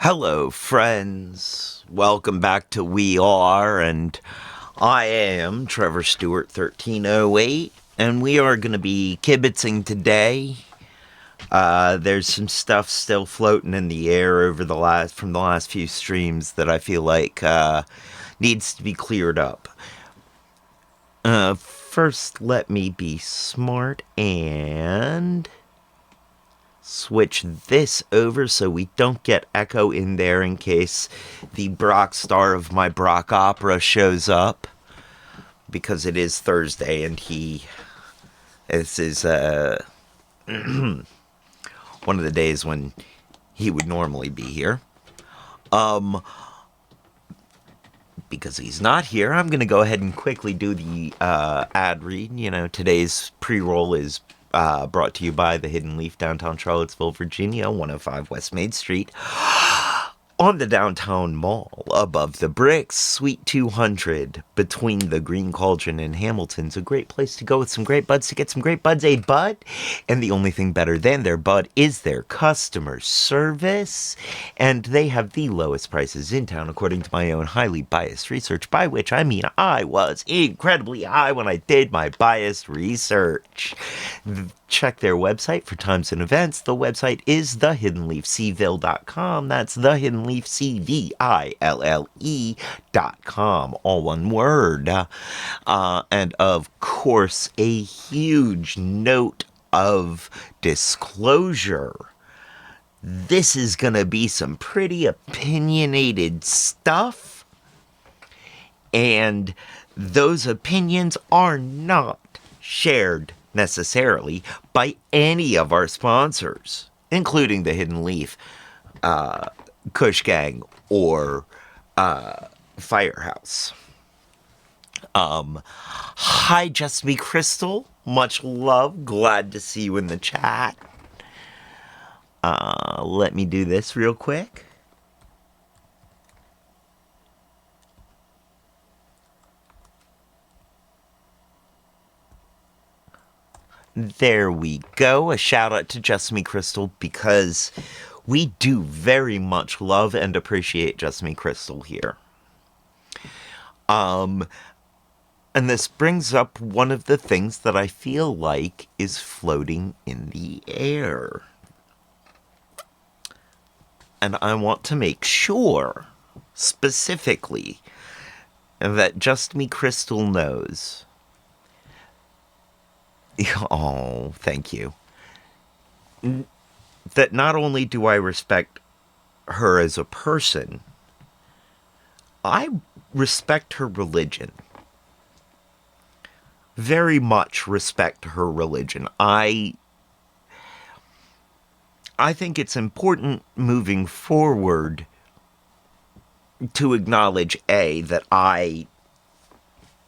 Hello, friends. Welcome back to We Are, and I am Trevor Stewart 1308, and we are going to be kibitzing today. There's some stuff still floating in the air from the last few streams that I feel like needs to be cleared up. First, let me be smart and switch this over so we don't get echo in there in case the Brock star of my Brock opera shows up, because it is Thursday and this is one of the days when he would normally be here. Because he's not here, I'm going to go ahead and quickly do the ad read. Today's pre-roll is brought to you by the Hidden Leaf, downtown Charlottesville, Virginia, 105 West Main Street, on the downtown mall, above the bricks, Suite 200, between the Green Cauldron and Hamilton's. A great place to go with some great buds to get some great buds. A bud, and the only thing better than their bud is their customer service, and they have the lowest prices in town, according to my own highly biased research, by which I mean I was incredibly high when I did my biased research. Check their website for times and events. The website is thehiddenleafcville.com. That's thehiddenleafcville.com. All one word. And of course, a huge note of disclosure. This is going to be some pretty opinionated stuff. And those opinions are not shared necessarily by any of our sponsors, including the Hidden Leaf, Kush Gang, or Firehouse. Hi, Just Me Crystal. Much love. Glad to see you in the chat. Let me do this real quick. There we go. A shout out to Just Me Crystal, because we do very much love and appreciate Just Me Crystal here. And this brings up one of the things that I feel like is floating in the air. And I want to make sure, specifically, that Just Me Crystal knows. Oh, thank you. That not only do I respect her as a person, I respect her religion. Very much respect her religion. I think it's important moving forward to acknowledge, A, that I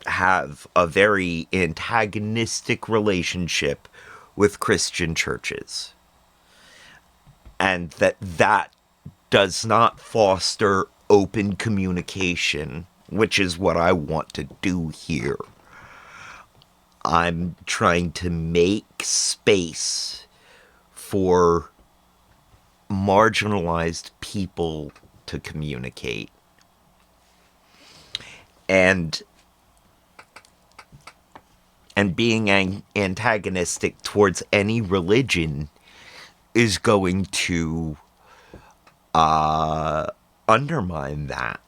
have a very antagonistic relationship with Christian churches, and that does not foster open communication, which is what I want to do here. I'm trying to make space for marginalized people to communicate. And being antagonistic towards any religion is going to undermine that.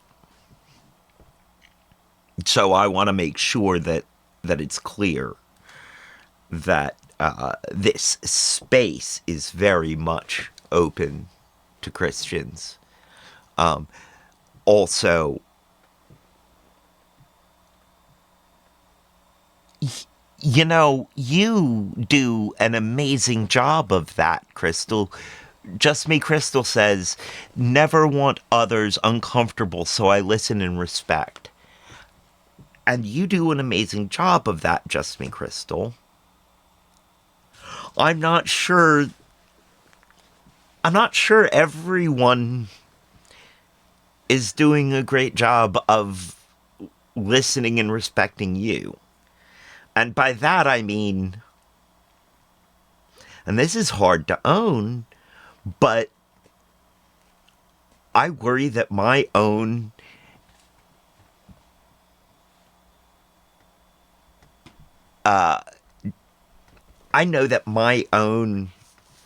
So I want to make sure that it's clear that this space is very much open to Christians. Also, you do an amazing job of that, Crystal. Just Me Crystal says, never want others uncomfortable, so I listen and respect. And you do an amazing job of that, Just Me Crystal. I'm not sure everyone is doing a great job of listening and respecting you. And by that I mean, and this is hard to own, but I worry that my own I know that my own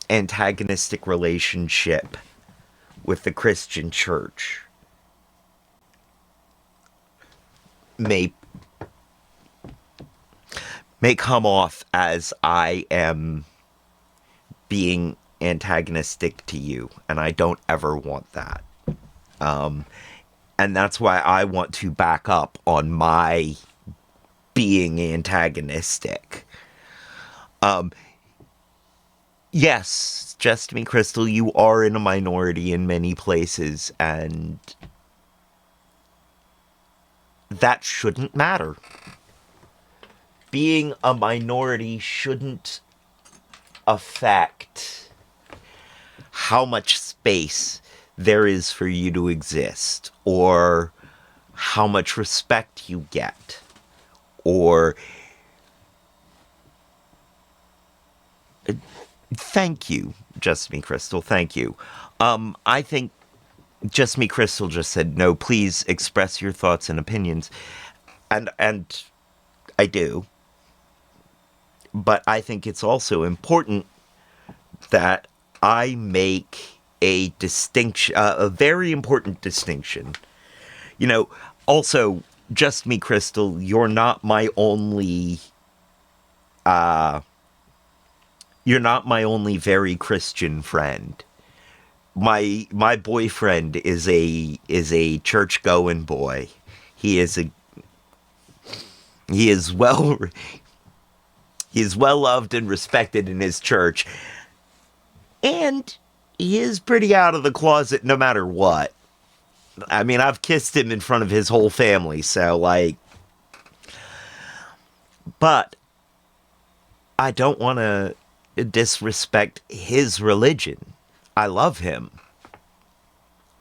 antagonistic relationship with the Christian church may come off as I am being antagonistic to you, and I don't ever want that. And that's why I want to back up on my being antagonistic. Yes, just me, Crystal, you are in a minority in many places, and that shouldn't matter. Being a minority shouldn't affect how much space there is for you to exist, or how much respect you get, or thank you, Just Me Crystal, thank you. I think Just Me Crystal just said, no, please express your thoughts and opinions. And I do. But I think it's also important that I make a distinction, a very important distinction. You know, also, Just Me Crystal, you're not my only very Christian friend. My boyfriend is a church going boy. He is a he is well he is well loved and respected in his church, and he is pretty out of the closet no matter what. I mean, I've kissed him in front of his whole family, so like, but I don't want to disrespect his religion. I love him.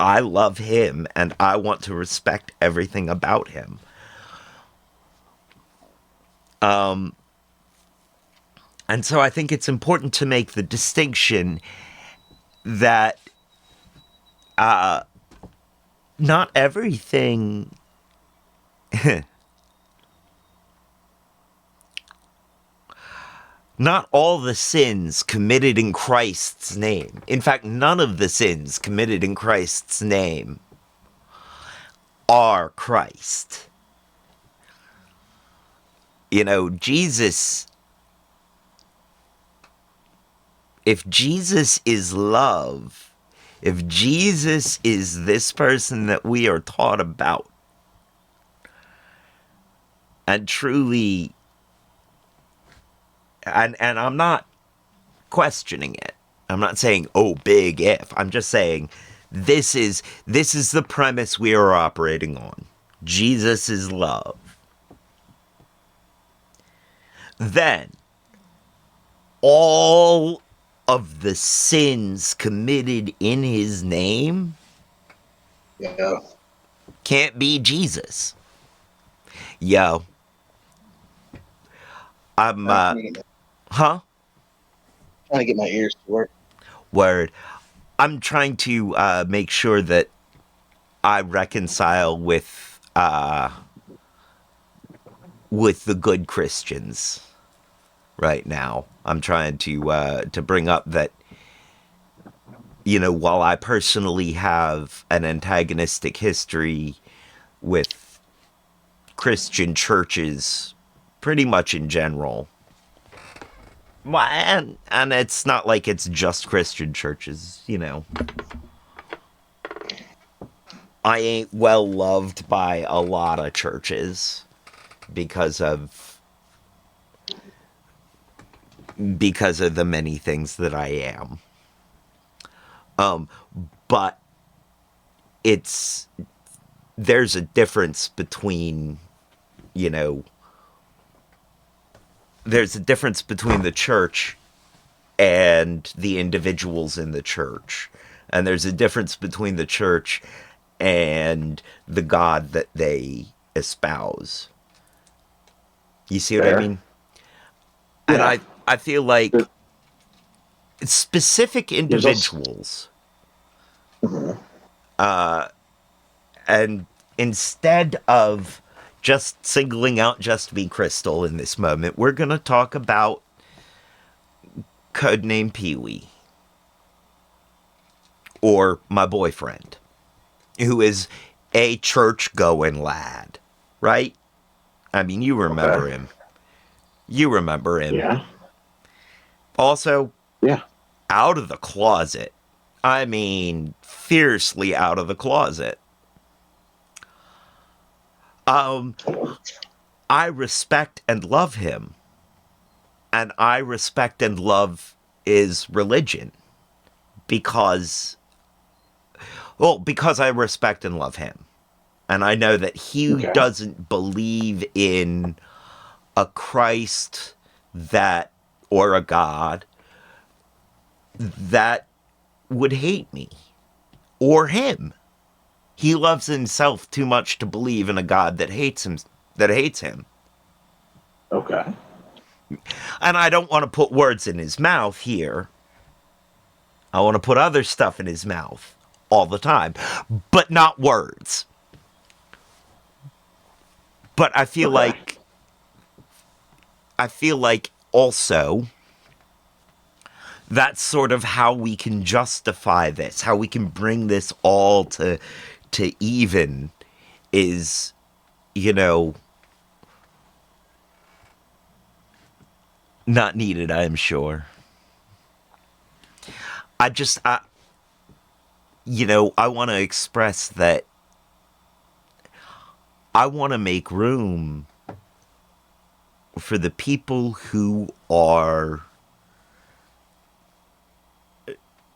I love him, and I want to respect everything about him. And so I think it's important to make the distinction that not everything. Not all the sins committed in Christ's name. In fact, none of the sins committed in Christ's name are Christ. You know, Jesus, if Jesus is love, if Jesus is this person that we are taught about, and truly, and I'm not questioning it. I'm not saying, oh, big if. I'm just saying this is the premise we are operating on. Jesus is love. Then all of the sins committed in his name Yeah. can't be Jesus. Yo. I'm huh? Trying to get my ears to work. Word. I'm trying to make sure that I reconcile with the good Christians right now. I'm trying to bring up that, you know, while I personally have an antagonistic history with Christian churches, pretty much in general, and it's not like it's just Christian churches, you know. I ain't well loved by a lot of churches because of the many things that I am. But there's a difference between, you know, there's a difference between the church and the individuals in the church. And there's a difference between the church and the God that they espouse. You see what I mean? And Yeah. I feel like specific There's also individuals And instead of just singling out Just Be Crystal in this moment, we're going to talk about Codename Pee Wee, or my boyfriend, who is a church going lad, right? I mean, you remember Okay. him. You remember him. Yeah. Also, Yeah. out of the closet. I mean, fiercely out of the closet. Um, I respect and love him. And I respect and love his religion because, well, because I respect and love him. And I know that he Okay. doesn't believe in a Christ that, or a God that would hate me or him. He loves himself too much to believe in a God that hates him, that hates him. Okay. And I don't want to put words in his mouth here. I want to put other stuff in his mouth all the time, but not words. But Okay. I feel like also that's sort of how we can justify this, how we can bring this all to even is, you know, not needed, I am sure. I just I I want to express that I want to make room for the people who are,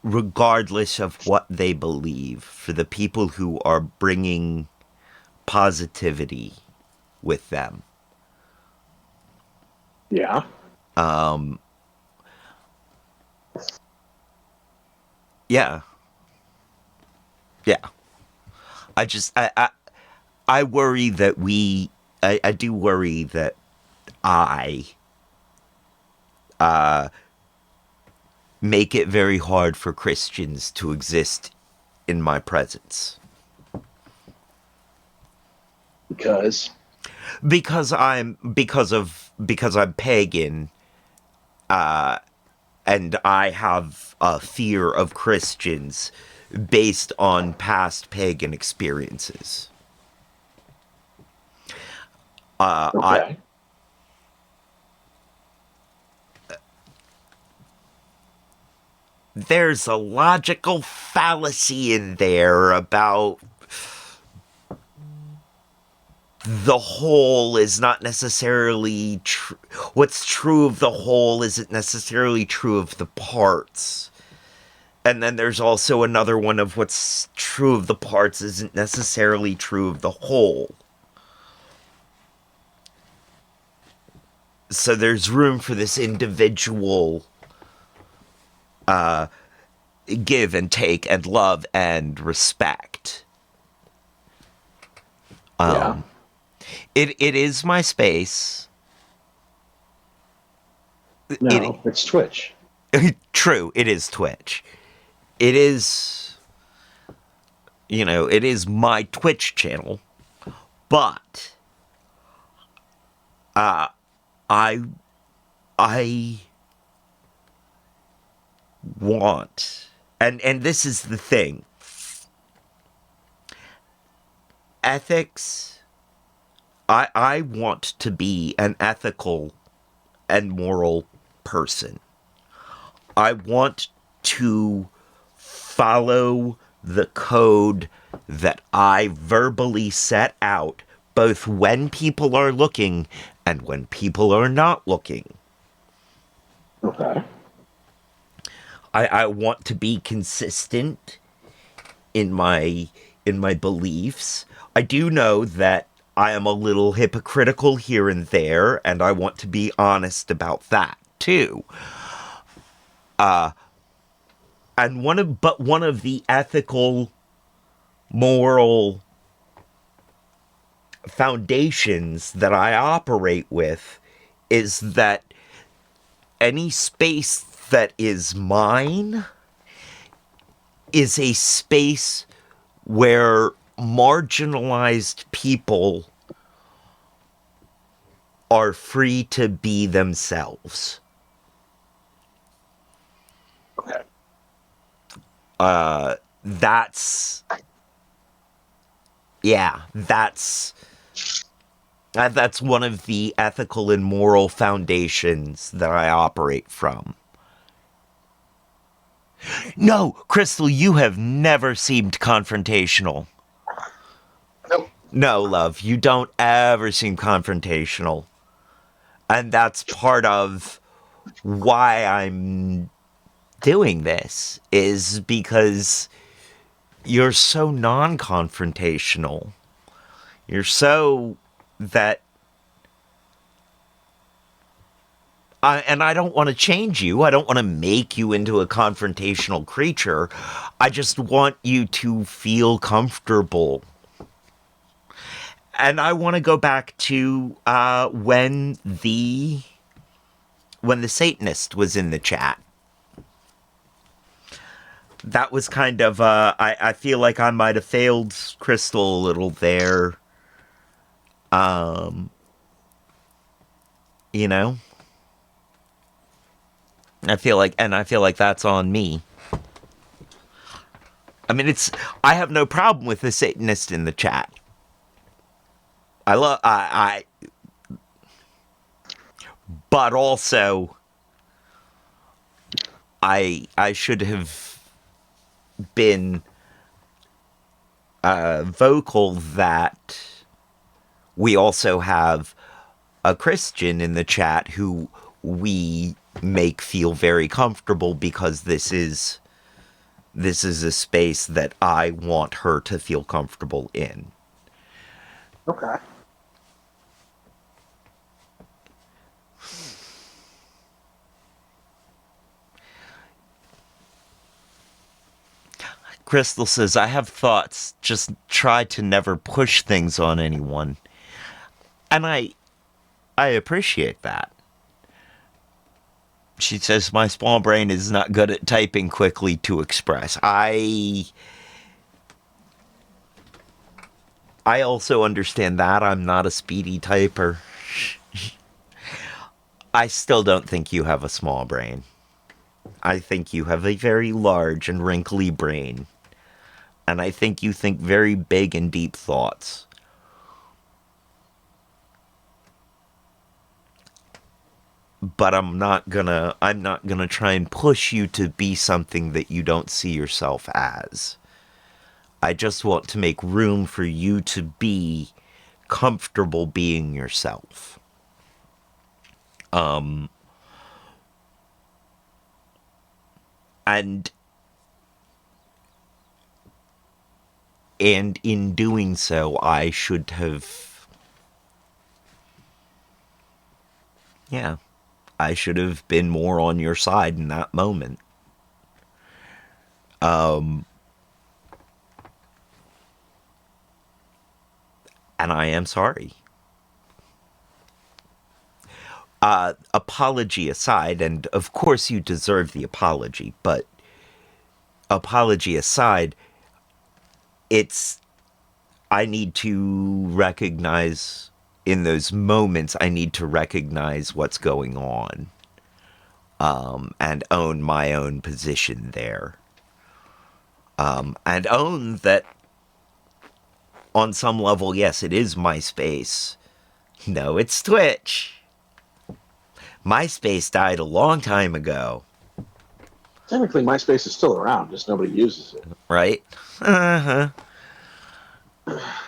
regardless of what they believe, for the people who are bringing positivity with them. Yeah. Yeah. Yeah. I just I worry that I do worry that I make it very hard for Christians to exist in my presence. Because Because I'm pagan, and I have a fear of Christians based on past pagan experiences. I Okay. There's a logical fallacy in there about the whole is not necessarily true. What's true of the whole isn't necessarily true of the parts. And then there's also another one of what's true of the parts isn't necessarily true of the whole. So there's room for this individual give and take and love and respect. Yeah. It is my space. It No, it's Twitch. true, it is Twitch. It is, it is my Twitch channel, but I I want, and this is the thing. Ethics, I want to be an ethical and moral person. I want to follow the code that I verbally set out, both when people are looking and when people are not looking. Okay. I want to be consistent in my beliefs. I do know that I am a little hypocritical here and there, and I want to be honest about that too. And one of the ethical, moral foundations that I operate with is that any space that is mine is a space where marginalized people are free to be themselves. Okay. That's that's one of the ethical and moral foundations that I operate from. No, Crystal, you have never seemed confrontational. Nope. No, love, you don't ever seem confrontational. And that's part of why I'm doing this, is because you're so non-confrontational. You're so that and I don't want to change you. I don't want to make you into a confrontational creature. I just want you to feel comfortable. And I want to go back to when the Satanist was in the chat. That was kind of I feel like I might have failed Crystal a little there. You know? I feel like that's on me. I mean, I have no problem with the Satanist in the chat. But also, I should have been vocal that we also have a Christian in the chat who we make feel very comfortable, because this is a space that I want her to feel comfortable in. Okay. Crystal says, I have thoughts, just try to never push things on anyone. And I appreciate that. She says, my small brain is not good at typing quickly to express. I also understand that. I'm not a speedy typer. I still don't think you have a small brain. I think you have a very large and wrinkly brain. And I think you think very big and deep thoughts. But I'm not gonna try and push you to be something that you don't see yourself as. I just want to make room for you to be comfortable being yourself. And in doing so, I should have, I should have been more on your side in that moment. And I am sorry. Apology aside, and of course you deserve the apology, but apology aside, I need to recognize, in those moments, I need to recognize what's going on, and own my own position there. And own that on some level, yes, it is MySpace. No, it's Twitch. MySpace died a long time ago. Technically, MySpace is still around, just nobody uses it. Right? Uh-huh.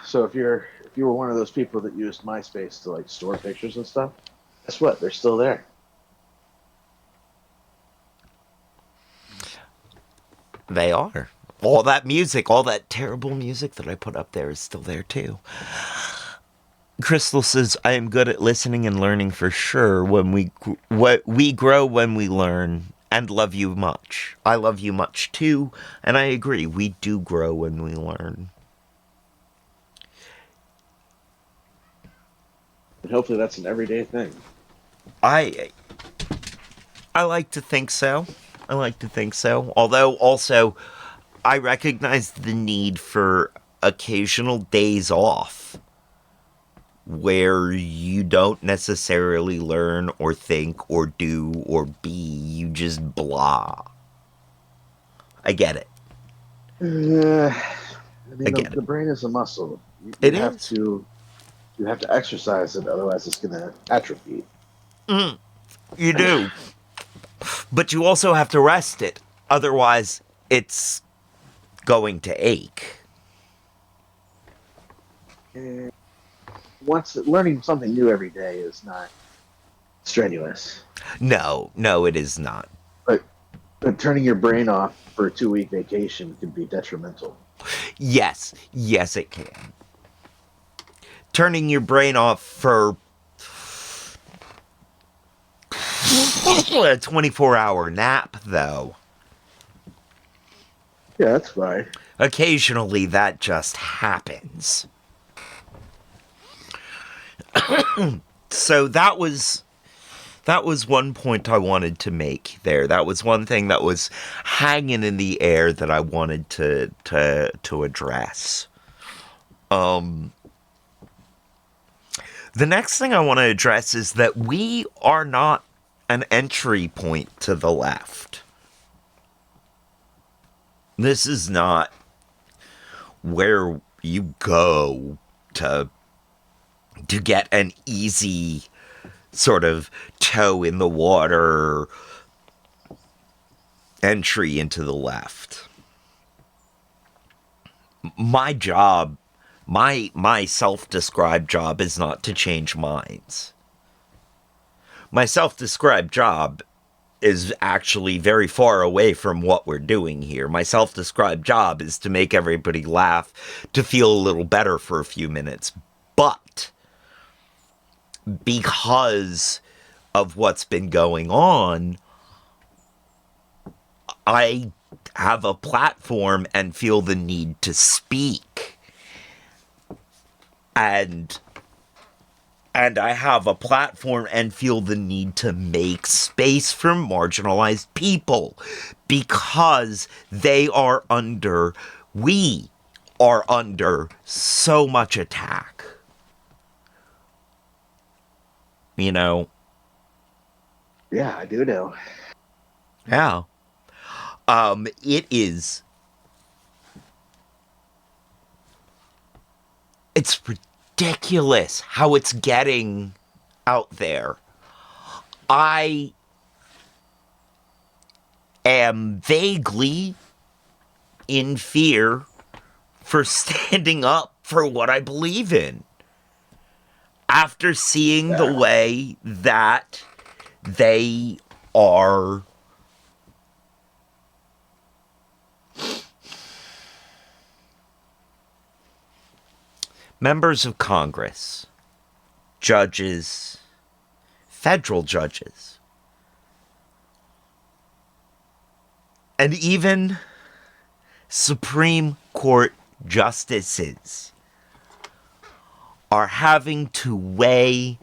So if you were one of those people that used MySpace to like store pictures and stuff, guess what? They're still there. They are. All that music, all that terrible music that I put up there is still there too. Crystal says, I am good at listening and learning for sure. When we grow when we learn, and love you much. I love you much too, and I agree. We do grow when we learn. And hopefully that's an everyday thing. I like to think so. I like to think so. Although also, I recognize the need for occasional days off where you don't necessarily learn or think or do or be. You just blah. I get it. I mean, I get the it. brain is a muscle. It is. You have to exercise it, otherwise it's going to atrophy. You do. But you also have to rest it. Otherwise, it's going to ache. And learning something new every day is not strenuous, No, it is not. but turning your brain off for a 2-week vacation can be detrimental. Yes, it can. Turning your brain off for a 24-hour nap, though. Yeah, that's fine. Occasionally, that just happens. So that was one point I wanted to make there. That was one thing that was hanging in the air that I wanted to address. The next thing I want to address is that we are not an entry point to the left. This is not where you go to get an easy sort of toe in the water entry into the left. My job, my self-described job is not to change minds. My self-described job is actually very far away from what we're doing here. My self-described job is to make everybody laugh, to feel a little better for a few minutes. But because of what's been going on, I have a platform and feel the need to speak. And I have a platform and feel the need to make space for marginalized people because we are under so much attack. You know? Yeah, I do know. Yeah. It's ridiculous how it's getting out there. I am vaguely in fear for standing up for what I believe in. After seeing the way that they are members of Congress, judges, federal judges, and even Supreme Court justices are having to weigh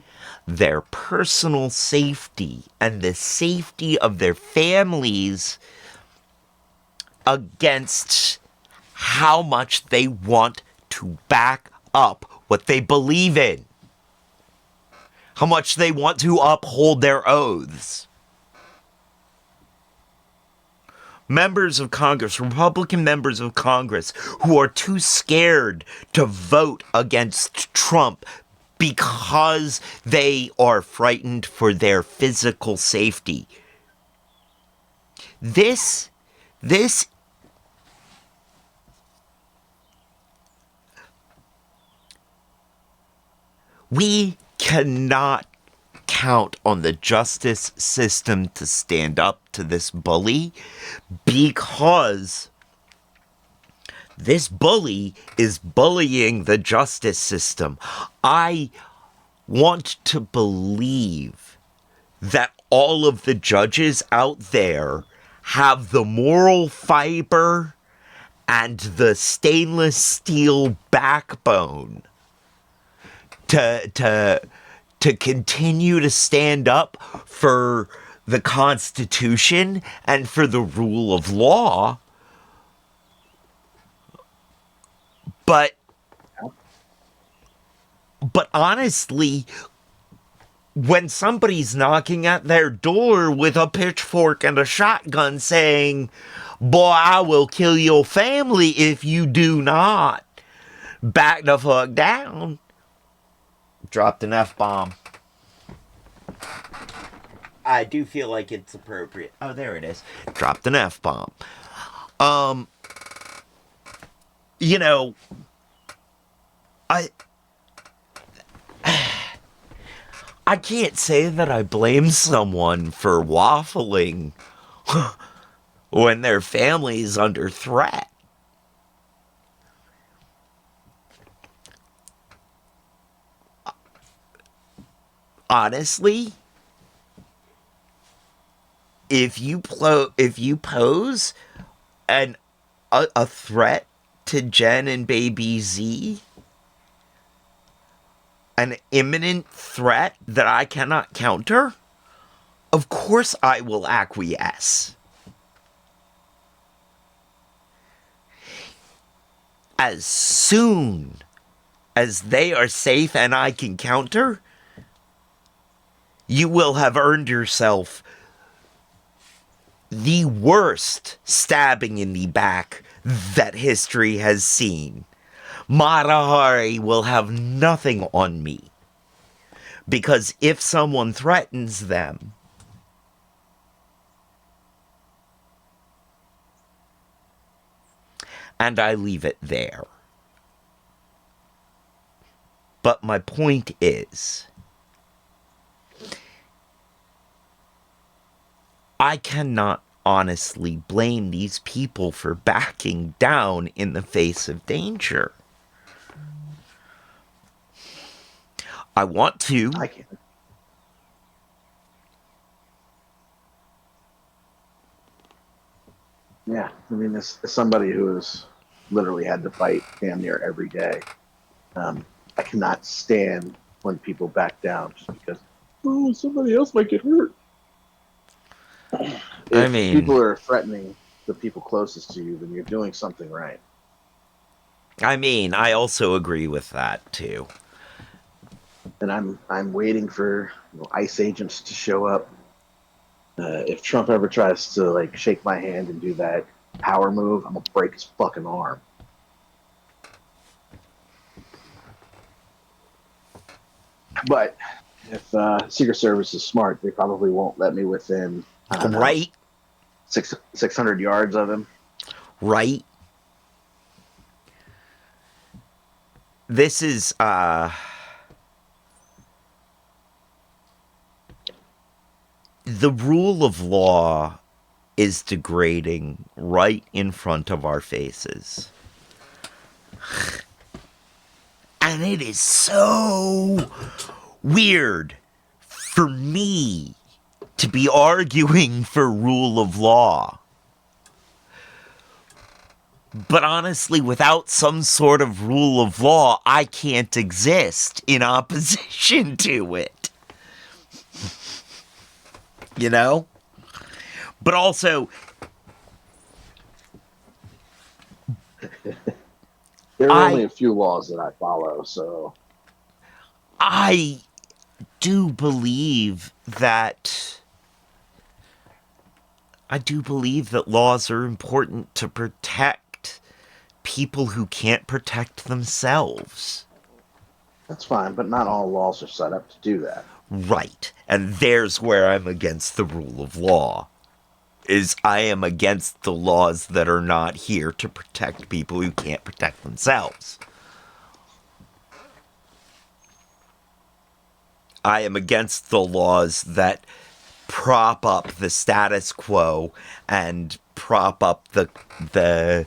their personal safety and the safety of their families against how much they want to back up what they believe in. How much they want to uphold their oaths. Members of Congress, Republican members of Congress, who are too scared to vote against Trump because they are frightened for their physical safety. This we cannot count on the justice system to stand up to this bully because this bully is bullying the justice system. I want to believe that all of the judges out there have the moral fiber and the stainless steel backbone to continue to stand up for the Constitution and for the rule of law but honestly, when somebody's knocking at their door with a pitchfork and a shotgun saying, "Boy, I will kill your family if you do not back the fuck down," dropped an F-bomb. I do feel like it's appropriate. Oh, there it is. Dropped an F-bomb. You know, I I can't say that I blame someone for waffling when their family is under threat. Honestly, if you pose a threat to Jen and baby Z, an imminent threat that I cannot counter, of course I will acquiesce. As soon as they are safe and I can counter, you will have earned yourself the worst stabbing in the back that history has seen. Mata Hari will have nothing on me. Because if someone threatens them, and I leave it there. But my point is, I cannot honestly blame these people for backing down in the face of danger. I want to. I can't. Yeah, I mean, as somebody who has literally had to fight damn near every day, I cannot stand when people back down just because, oh, somebody else might get hurt. I If mean, people are threatening the people closest to you, then you're doing something right. I also agree with that too. And I'm waiting for ICE agents to show up. If Trump ever tries to like shake my hand and do that power move, I'm gonna break his fucking arm. But if Secret Service is smart, they probably won't let me within, I don't know, Right? 600 yards of him. Right? This is, the rule of law is degrading right in front of our faces. And it is so weird for me to be arguing for rule of law. But honestly, without some sort of rule of law, I can't exist in opposition to it. You know? But also, There are only a few laws that I follow, so I do believe that laws are important to protect people who can't protect themselves. that's fine. But not all laws are set up to do that. Right. And there's where I'm against the rule of law. Is I am against the laws that are not here to protect people who can't protect themselves. I am against the laws that prop up the status quo and prop up the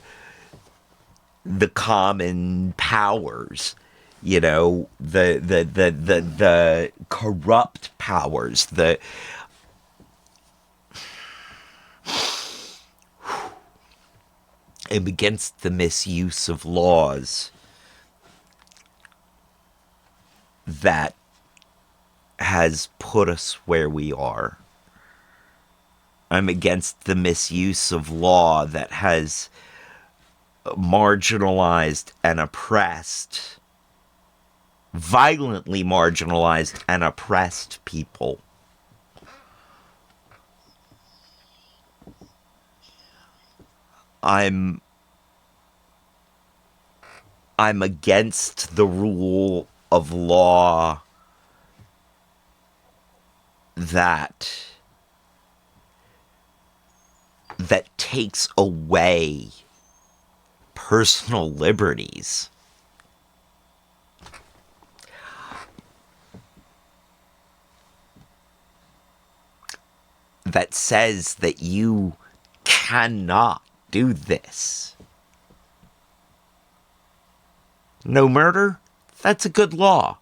common powers, you know, the corrupt powers, I'm against the misuse of laws that has put us where we are. I'm against the misuse of law that has marginalized and oppressed, violently marginalized and oppressed people. I'm against the rule of law that takes away personal liberties. That says that you cannot do this. No murder? That's a good law.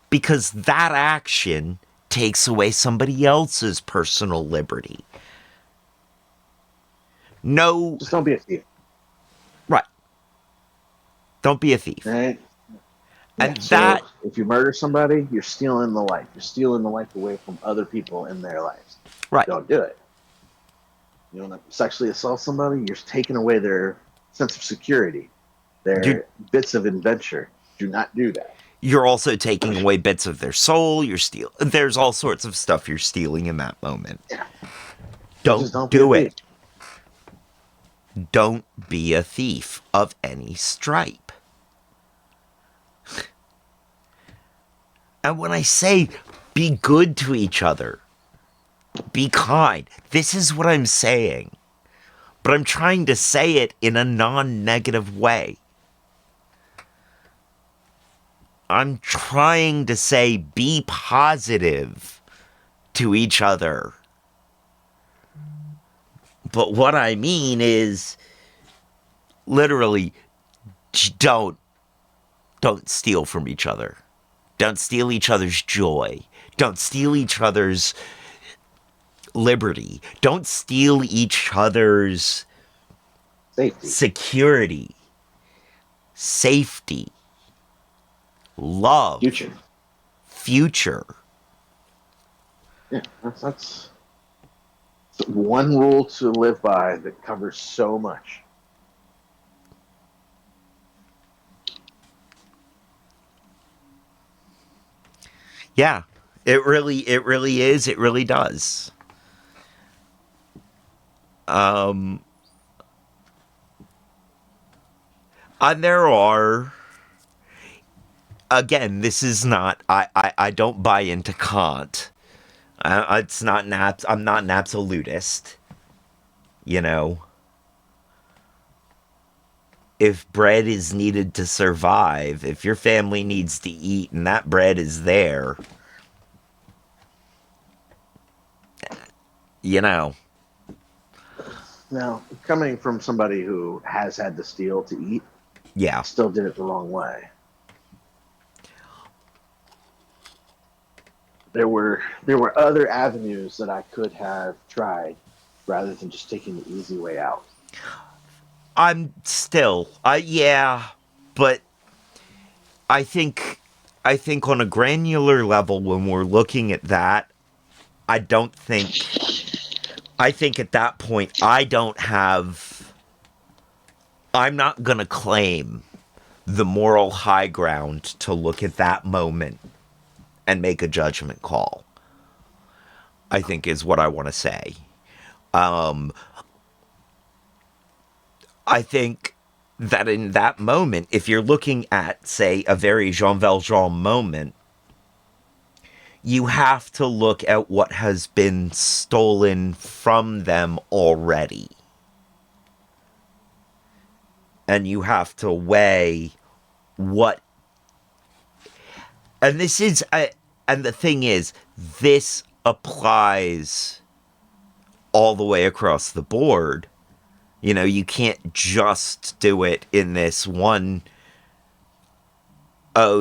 Because that action takes away somebody else's personal liberty. No. Just don't be a thief. Right. Don't be a thief. Right? And Yeah, so that. if you murder somebody, you're stealing the life. You're stealing the life away from other people in their lives. Right. Don't do it. You want to sexually assault somebody, you're taking away their sense of security, their bits of adventure. Do not do that. You're also taking away bits of their soul. There's all sorts of stuff you're stealing in that moment. Yeah. Don't do it. Don't be a thief of any stripe. And when I say be good to each other, be kind, this is what I'm saying. But I'm trying to say it in a non-negative way. I'm trying to say be positive to each other. But what I mean is literally don't steal from each other. Don't steal each other's joy. Don't steal each other's liberty. Don't steal each other's safety, security, safety, love, future. Yeah, that's one rule to live by that covers so much. Yeah, it really is. It really does. And there are, again, this is not, I don't buy into Kant. It's not I'm not an absolutist. You know, if bread is needed to survive, if your family needs to eat and that bread is there, you know. Now, coming from somebody who has had to steal to eat, Yeah. still did it the wrong way. There were other avenues that I could have tried rather than just taking the easy way out. I'm still, yeah, but I think on a granular level, when we're looking at that, I think at that point, I'm not gonna claim the moral high ground to look at that moment and make a judgment call, I think is what I want to say. I think that in that moment, if you're looking at, say, a very Jean Valjean moment, you have to look at what has been stolen from them already. And you have to weigh what... And this is... and the thing is, this applies all the way across the board. You know, you can't just do it in this one,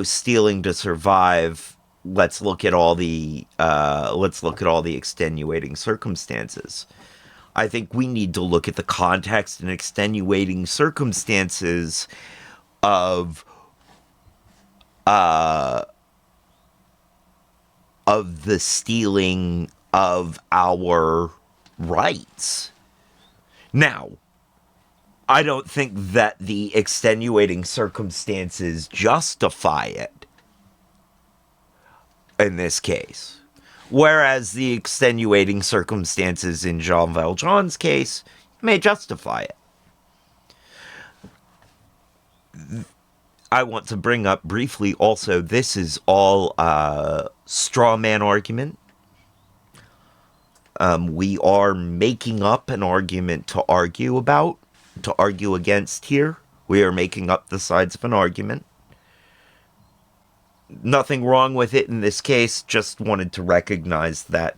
stealing to survive. Let's look at all the extenuating circumstances. I think we need to look at the context and extenuating circumstances of the stealing of our rights. Now, I don't think that the extenuating circumstances justify it in this case. Whereas the extenuating circumstances in Jean Valjean's case may justify it. I want to bring up briefly also, this is all a straw man argument. We are making up an argument to argue about, to argue against here. We are making up the sides of an argument. Nothing wrong with it in this case, just wanted to recognize that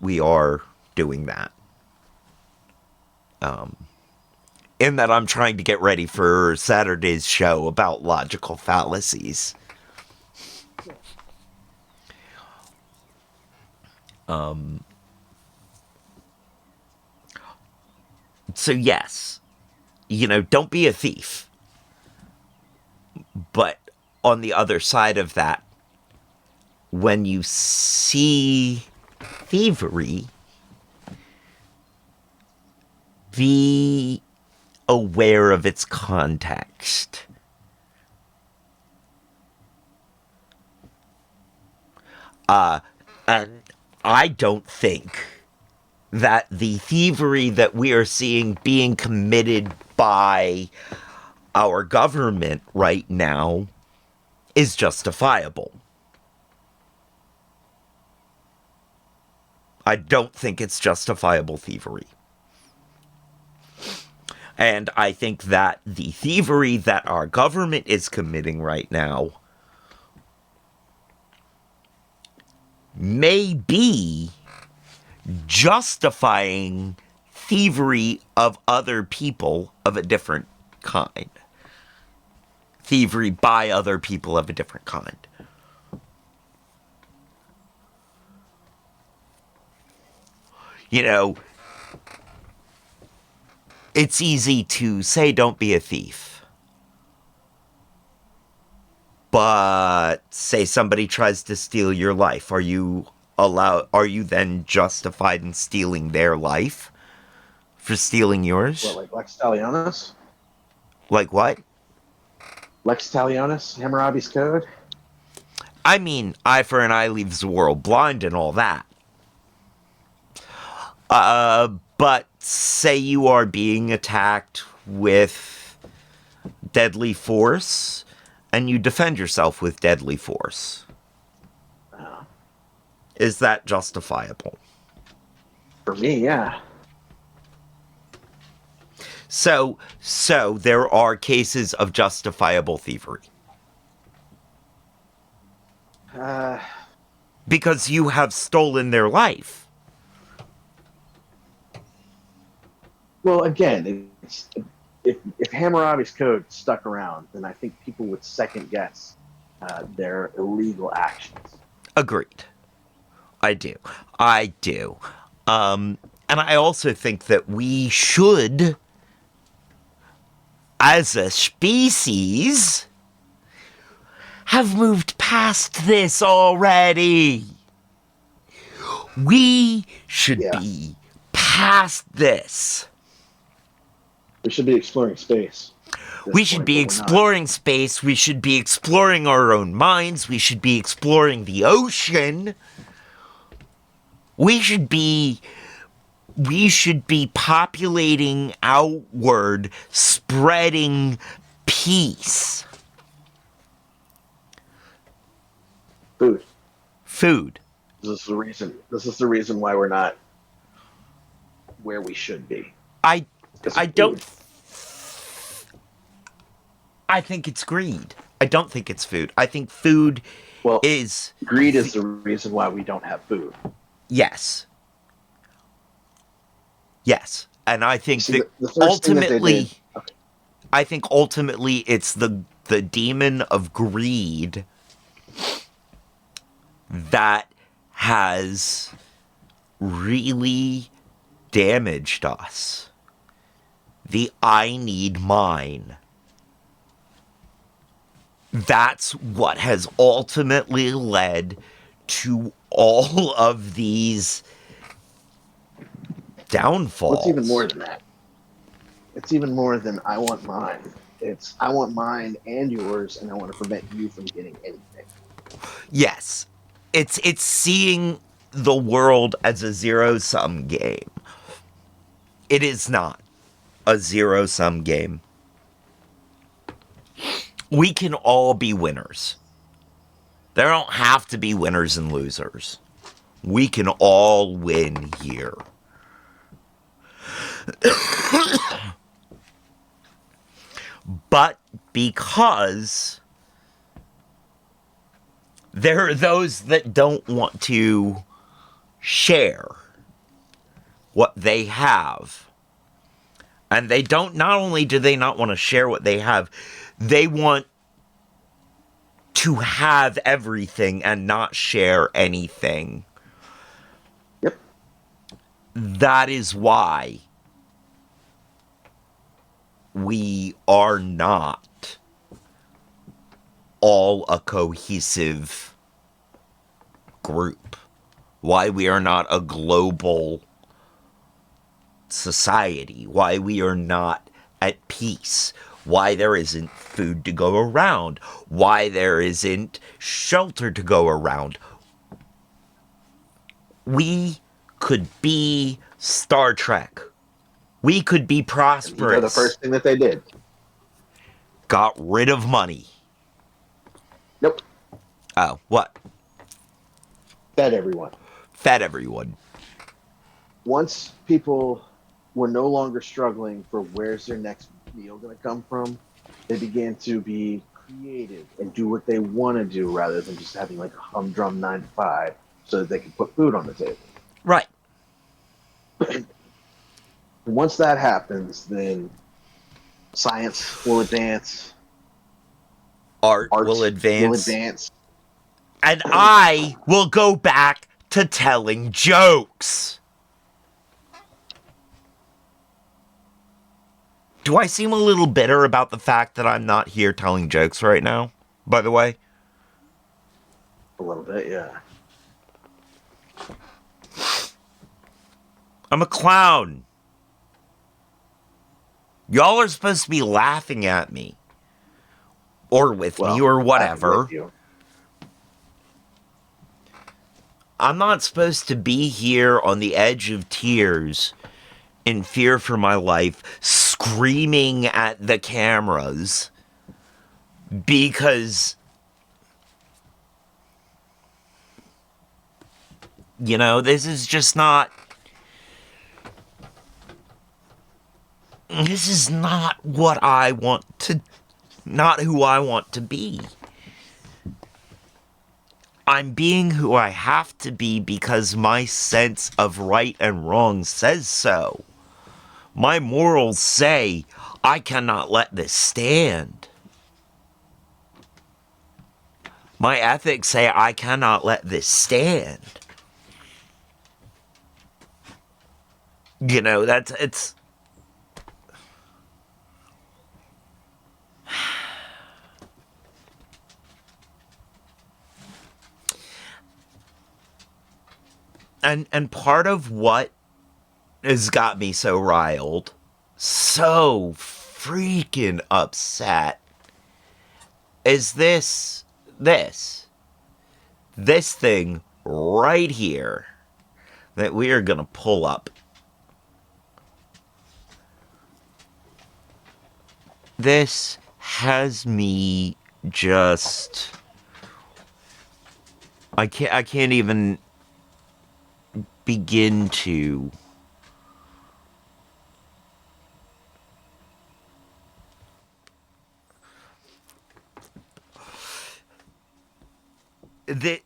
we are doing that. In that I'm trying to get ready for Saturday's show about logical fallacies. So yes, don't be a thief. But on the other side of that, when you see thievery, be aware of its context. And I don't think that the thievery that we are seeing being committed by our government right now is justifiable. I don't think it's justifiable thievery. And I think that the thievery that our government is committing right now may be justifying thievery of other people of a different kind. Thievery by other people of a different kind. It's easy to say don't be a thief. But say somebody tries to steal your life, are you then justified in stealing their life for stealing yours? What, like Lex Talionis? Like what? Lex Talionis, Hammurabi's Code? I mean, eye for an eye leaves the world blind and all that. But say you are being attacked with deadly force, and you defend yourself with deadly force. Is that justifiable? For me, yeah. So there are cases of justifiable thievery. Because you have stolen their life. Well, again, if Hammurabi's Code stuck around, then I think people would second guess their illegal actions. Agreed. I do. And I also think that we should, as a species, have moved past this already. We should be past this. We should be exploring space. We should be exploring space. We should be exploring our own minds. We should be exploring the ocean. We should be populating outward, spreading peace. Food. This is the reason why we're not where we should be. I think it's greed. I don't think it's food. I think food is... Greed is the reason why we don't have food. Yes. And I think that ultimately... I think ultimately it's the demon of greed that has really damaged us. The I need mine. That's what has ultimately led to all of these downfalls. What's even more than that? It's even more than I want mine. It's I want mine and yours, and I want to prevent you from getting anything. Yes. It's seeing the world as a zero-sum game. It is not a zero-sum game. We can all be winners. There don't have to be winners and losers. We can all win here. But because there are those that don't want to share what they have, and they don't, not only do they not want to share what they have, they want to have everything and not share anything. Yep. That is why we are not all a cohesive group. Why we are not a global society. Why we are not at peace. Why there isn't food to go around. Why there isn't shelter to go around. We could be Star Trek. We could be prosperous. You know the first thing that they did? Got rid of money. Nope. Oh, what? Fed everyone. Fed everyone. Once people were no longer struggling for where's their next meal going to come from, they began to be creative and do what they want to do rather than just having like a humdrum 9 to 5 so that they can put food on the table. Right. Once that happens, then science will advance, Art art will advance. And and I will go back to telling jokes. Do I seem a little bitter about the fact that I'm not here telling jokes right now, by the way? a little bit, yeah. I'm a clown. Y'all are supposed to be laughing at me. Or with me, or whatever. With you. I'm not supposed to be here on the edge of tears in fear for my life, screaming at the cameras because, you know, this is just not. This is not what I want to. Not who I want to be. I'm being who I have to be because my sense of right and wrong says so. My morals say I cannot let this stand. My ethics say I cannot let this stand. You know, it's. And part of what has got me so riled, so freaking upset, is this thing right here that we are gonna pull up. This has me just. I can't even begin to let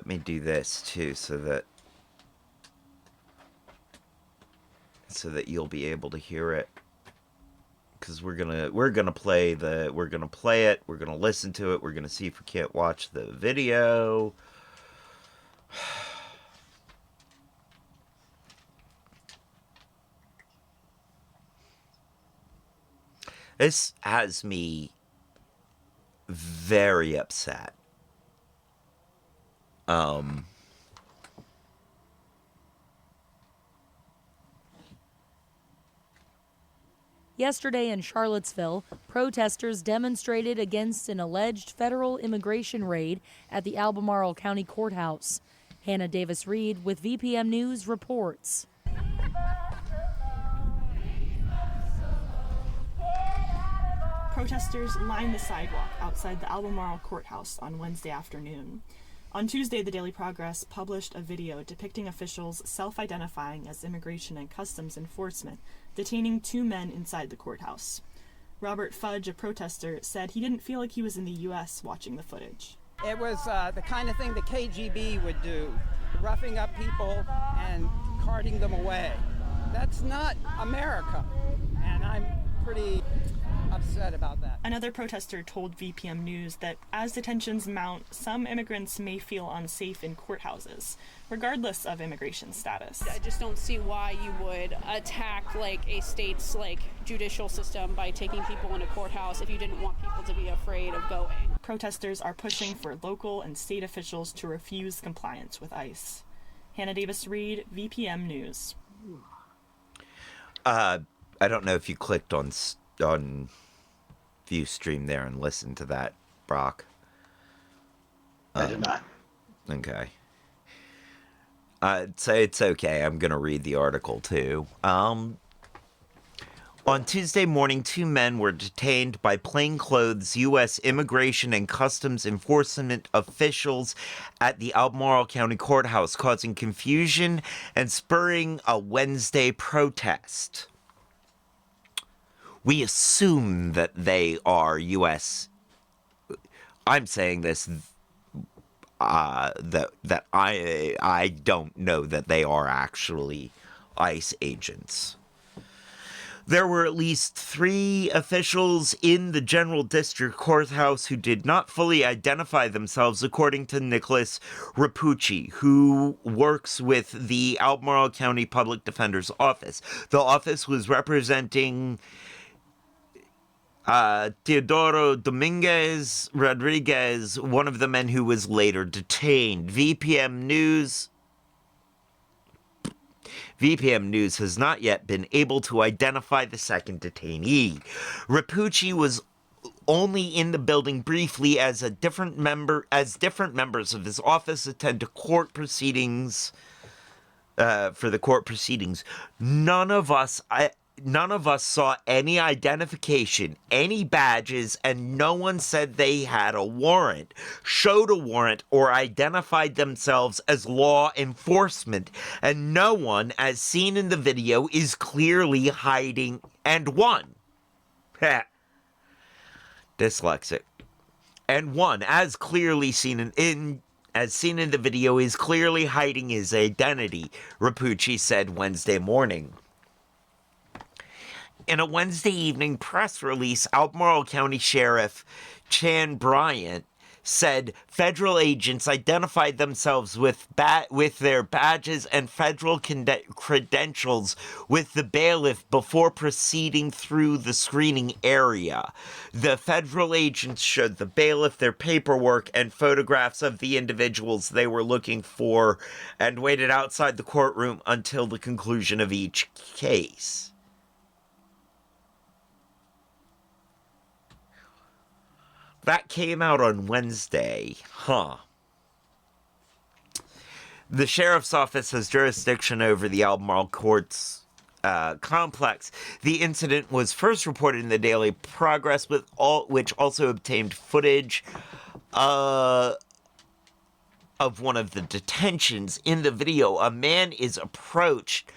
me do this too so that you'll be able to hear it, because we're gonna play it, we're gonna listen to it, we're gonna see if we can't watch the video. This has me very upset. Yesterday in Charlottesville, protesters demonstrated against an alleged federal immigration raid at the Albemarle County Courthouse. Hannah Davis-Reed with VPM News reports. Protesters lined the sidewalk outside the Albemarle Courthouse on Wednesday afternoon. On Tuesday, the Daily Progress published a video depicting officials self-identifying as Immigration and Customs Enforcement, detaining 2 men inside the courthouse. Robert Fudge, a protester, said he didn't feel like he was in the U.S. watching the footage. It was the kind of thing the KGB would do, roughing up people and carting them away. That's not America, and I'm pretty upset about that. Another protester told VPM News that as detentions mount, some immigrants may feel unsafe in courthouses, regardless of immigration status. I just don't see why you would attack a state's judicial system by taking people in a courthouse if you didn't want people to be afraid of going. Protesters are pushing for local and state officials to refuse compliance with ICE. Hannah Davis-Reed, VPM News. I don't know if you clicked on view stream there and listened to that, Brock. I did not. Okay. So it's okay. I'm going to read the article too. On Tuesday morning, 2 men were detained by plainclothes U.S. Immigration and Customs Enforcement officials at the Albemarle County Courthouse, causing confusion and spurring a Wednesday protest. We assume that they are U.S. I'm saying this that I don't know that they are actually ICE agents. There were at least 3 officials in the General District Courthouse who did not fully identify themselves, according to Nicholas Rapucci, who works with the Albemarle County Public Defender's Office. The office was representing Teodoro Dominguez Rodriguez, one of the men who was later detained. VPM News has not yet been able to identify the second detainee. Rapucci was only in the building briefly as different members of his office attend to court proceedings. For the court proceedings, none of us saw any identification, any badges, and no one said they had a warrant, showed a warrant, or identified themselves as law enforcement. And no one, as seen in the video, is clearly hiding. And one. Dyslexic. And one, as clearly seen in the video, is clearly hiding his identity, Rapucci said Wednesday morning. In a Wednesday evening press release, Albemarle County Sheriff Chan Bryant said federal agents identified themselves with their badges and federal credentials with the bailiff before proceeding through the screening area. The federal agents showed the bailiff their paperwork and photographs of the individuals they were looking for and waited outside the courtroom until the conclusion of each case. That came out on Wednesday. The sheriff's office has jurisdiction over the Albemarle Courts complex. The incident was first reported in the Daily Progress, which also obtained footage of one of the detentions. In the video, a man is approached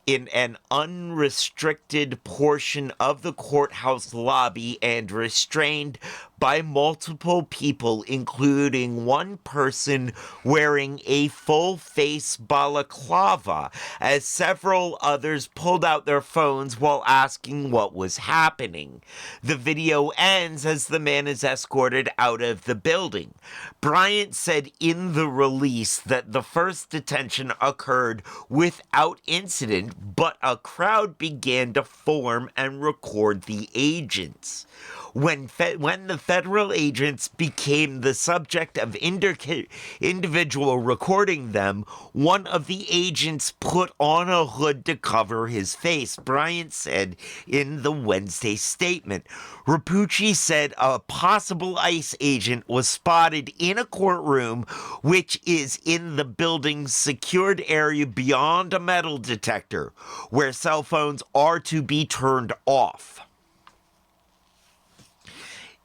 in an unrestricted portion of the courthouse lobby and restrained by multiple people, including one person wearing a full-face balaclava, as several others pulled out their phones while asking what was happening. The video ends as the man is escorted out of the building. Bryant said in the release that the first detention occurred without incident, but a crowd began to form and record the agents. When the federal agents became the subject of individual recording them, one of the agents put on a hood to cover his face, Bryant said in the Wednesday statement. Rapucci said a possible ICE agent was spotted in a courtroom, which is in the building's secured area beyond a metal detector, where cell phones are to be turned off.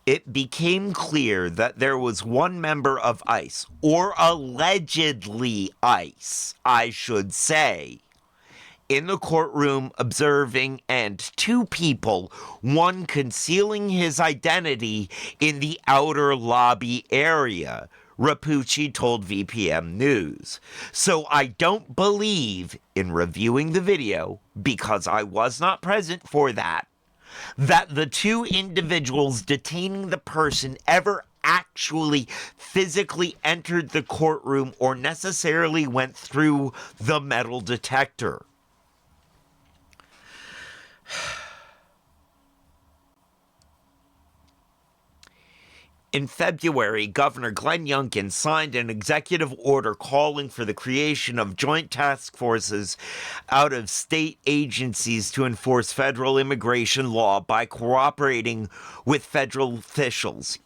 It became clear that there was one member of ICE, or allegedly ICE, I should say, in the courtroom observing, and two people, one concealing his identity in the outer lobby area, Rapucci told VPM News. So I don't believe, in reviewing the video, because I was not present for that the two individuals detaining the person ever actually physically entered the courtroom or necessarily went through the metal detector. In February, Governor Glenn Youngkin signed an executive order calling for the creation of joint task forces out of state agencies to enforce federal immigration law by cooperating with federal officials.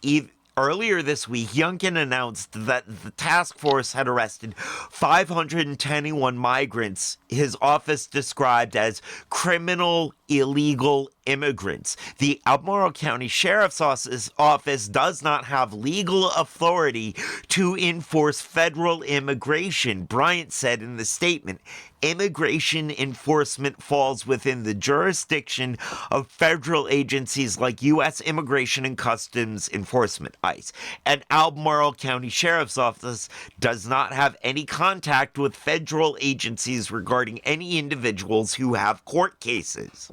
Earlier this week, Youngkin announced that the task force had arrested 521 migrants his office described as criminal illegal immigrants. The Albemarle County Sheriff's Office does not have legal authority to enforce federal immigration, Bryant said in the statement. Immigration enforcement falls within the jurisdiction of federal agencies like U.S. Immigration and Customs Enforcement, ICE. And Albemarle County Sheriff's Office does not have any contact with federal agencies regarding any individuals who have court cases.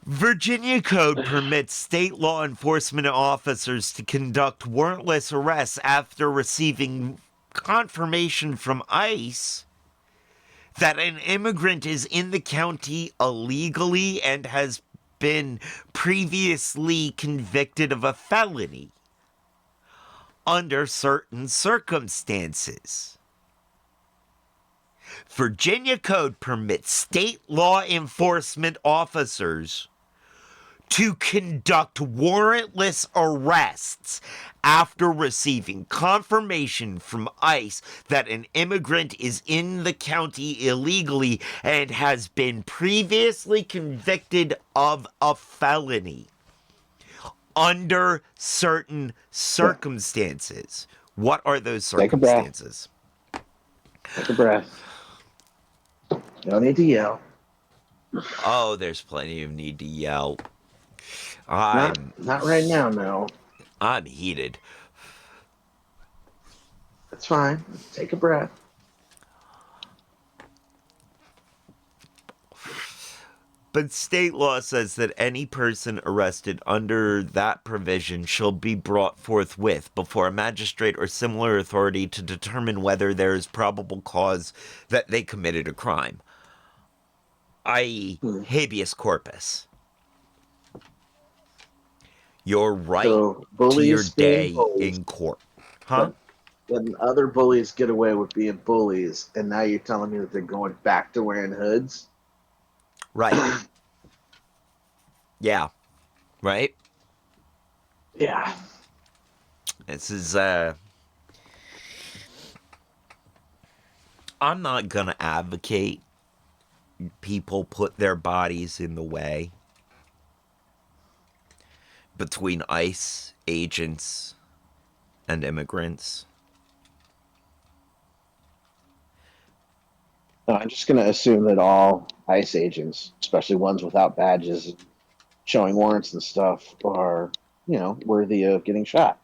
Virginia code permits state law enforcement officers to conduct warrantless arrests after receiving confirmation from ICE that an immigrant is in the county illegally and has been previously convicted of a felony under certain circumstances. Virginia code permits state law enforcement officers to conduct warrantless arrests after receiving confirmation from ICE that an immigrant is in the county illegally and has been previously convicted of a felony under certain circumstances. What are those circumstances? Take a breath. No need to yell. Oh, there's plenty of need to yell. Not right now, no. I'm heated. That's fine. Take a breath. But state law says that any person arrested under that provision shall be brought forthwith before a magistrate or similar authority to determine whether there is probable cause that they committed a crime, i.e., habeas corpus. Your right to your day in court. Huh? When other bullies get away with being bullies, and now you're telling me that they're going back to wearing hoods? Right. Yeah. Right? Yeah. This is, I'm not gonna advocate people put their bodies in the way between ICE agents and immigrants. No, I'm just going to assume that all ICE agents, especially ones without badges, showing warrants and stuff, are, worthy of getting shot.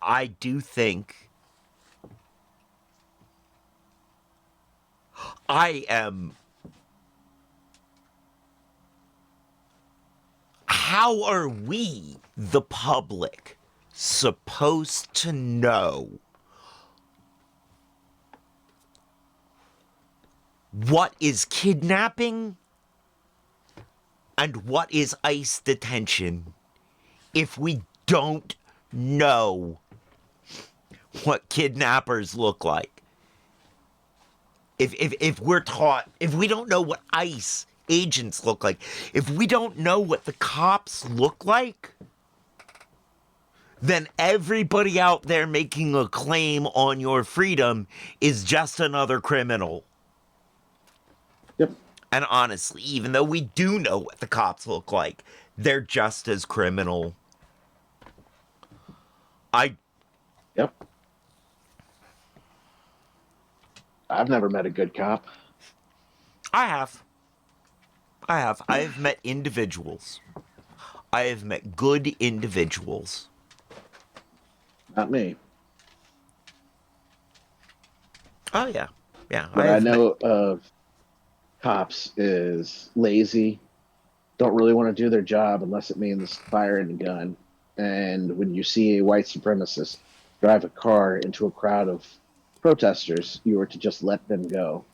I do think how are we, the public, supposed to know what is kidnapping and what is ICE detention if we don't know what kidnappers look like? If we're taught, if we don't know what ICE agents look like, if we don't know what the cops look like, then everybody out there making a claim on your freedom is just another criminal. Yep. And honestly, even though we do know what the cops look like, they're just as criminal. Yep. I've never met a good cop. I have. I've met individuals. I have met good individuals. Not me. Oh, yeah. Yeah. What I have met- know of cops is lazy, don't really want to do their job unless it means firing a gun. And when you see a white supremacist drive a car into a crowd of protesters, you are to just let them go.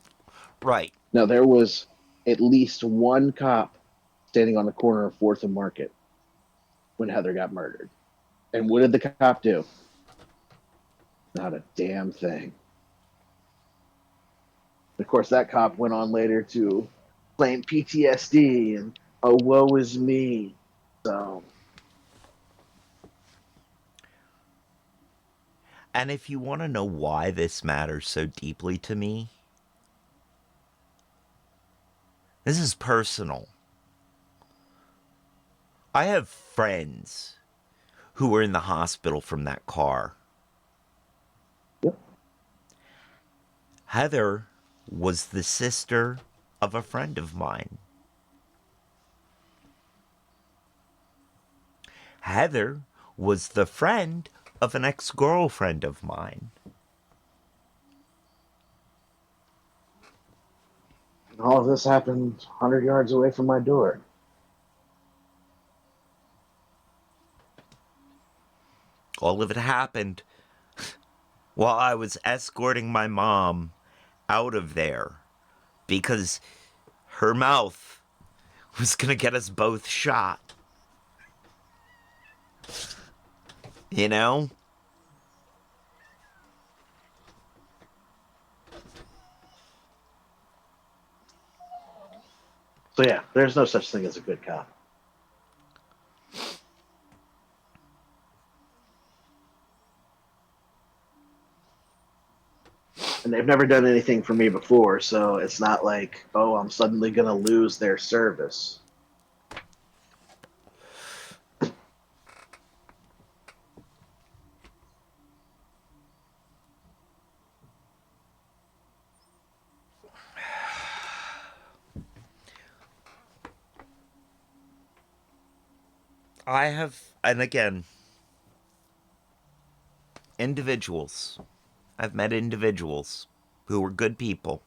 Right. Now, there was at least one cop standing on the corner of 4th and Market when Heather got murdered. And what did the cop do? Not a damn thing. Of course, that cop went on later to claim PTSD and, oh, woe is me. So, And if you want to know why this matters so deeply to me, this is personal. I have friends who were in the hospital from that car. yep. Heather was the sister of a friend of mine. Heather was the friend of an ex-girlfriend of mine. And all of this happened 100 yards away from my door. All of it happened while I was escorting my mom out of there because her mouth was gonna get us both shot. You know? So, yeah, there's no such thing as a good cop. And they've never done anything for me before, so it's not like, oh, I'm suddenly going to lose their service. I have, and again, individuals. I've met individuals who were good people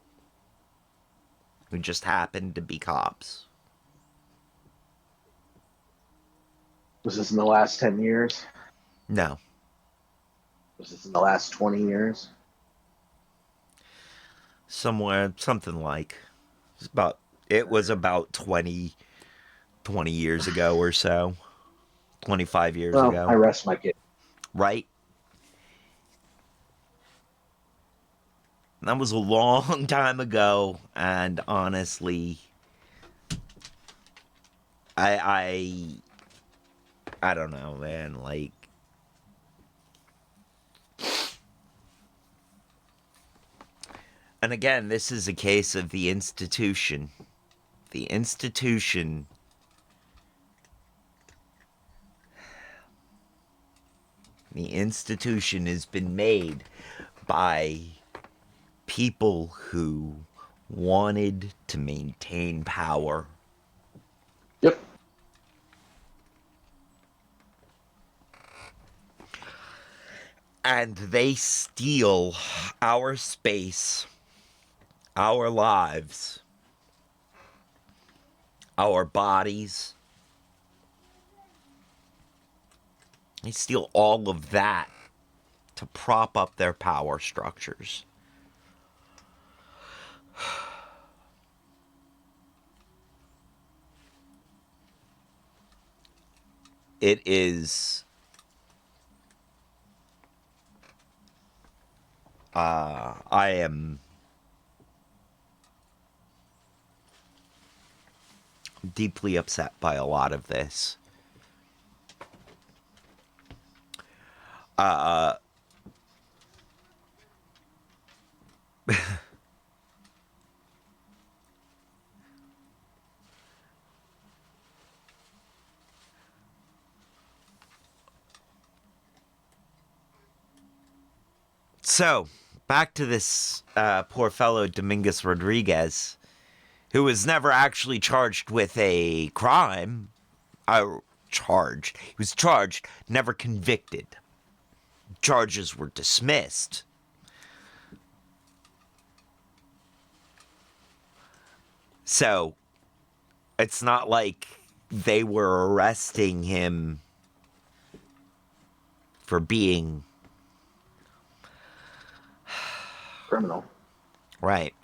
who just happened to be cops. Was this in the last 10 years? No. Was this in the last 20 years? Somewhere, something like. It was about 20 years ago or so. 25 years Well, ago. I rest my case. Right? That was a long time ago, and honestly, I don't know, man. Like, and again, this is a case of the institution. The institution has been made by people who wanted to maintain power. Yep. And they steal our space, our lives, our bodies. They steal all of that to prop up their power structures. it is I am deeply upset by a lot of this. So, back to this poor fellow Dominguez Rodriguez, who was never actually charged with a crime. Charged. He was charged, never convicted. Charges were dismissed. So, it's not like they were arresting him for being Criminal. right.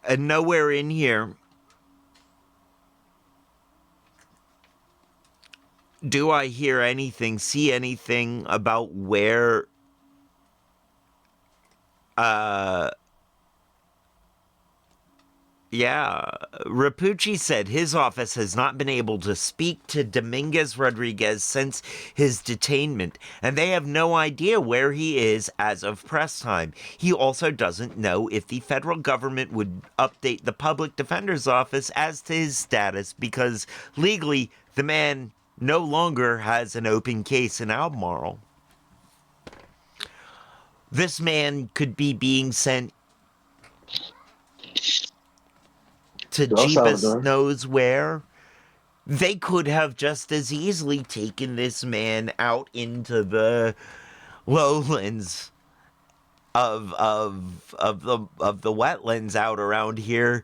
And nowhere in here do I hear anything, see anything about where Rapucci said his office has not been able to speak to Dominguez Rodriguez since his detainment, and they have no idea where he is as of press time. He also doesn't know if the federal government would update the public defender's office as to his status, because legally the man no longer has an open case in Albemarle. This man could be being sent to El Jeebus Salvador. knows where. They could have just as easily taken this man out into the lowlands of the wetlands out around here,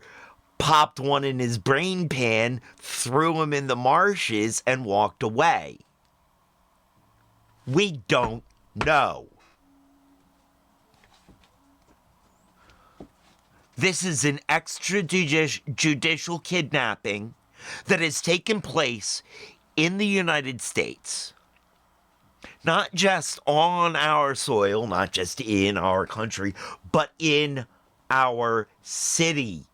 popped one in his brain pan, threw him in the marshes, and walked away. We don't know. This is an extrajudicial kidnapping that has taken place in the United States. Not just on our soil, not just in our country, but in our city.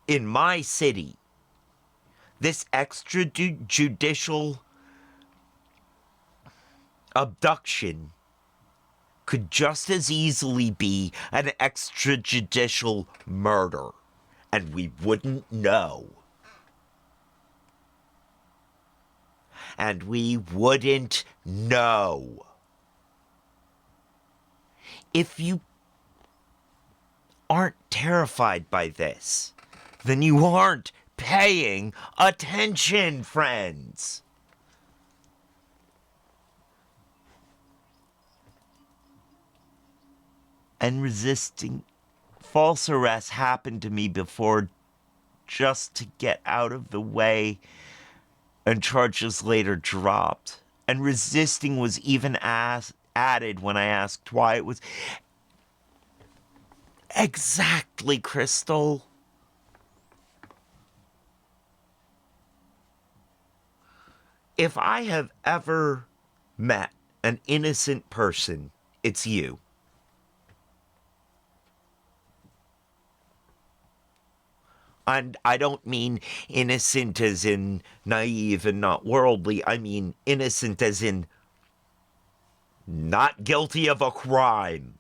In my city. This extrajudicial abduction could just as easily be an extrajudicial murder, and we wouldn't know. And we wouldn't know. If you aren't terrified by this, then you aren't paying attention, friends. And resisting false arrest happened to me before, just to get out of the way, and charges later dropped. And resisting was even added when I asked why it was. Exactly, Crystal. If I have ever met an innocent person, it's you. And I don't mean innocent as in naive and not worldly. I mean innocent as in not guilty of a crime.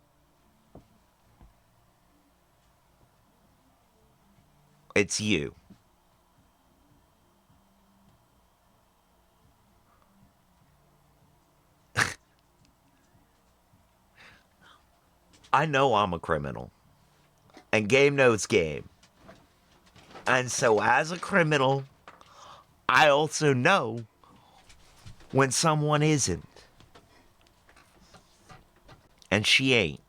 It's you. I know I'm a criminal. And game knows game. And so as a criminal, I also know when someone isn't. And she ain't.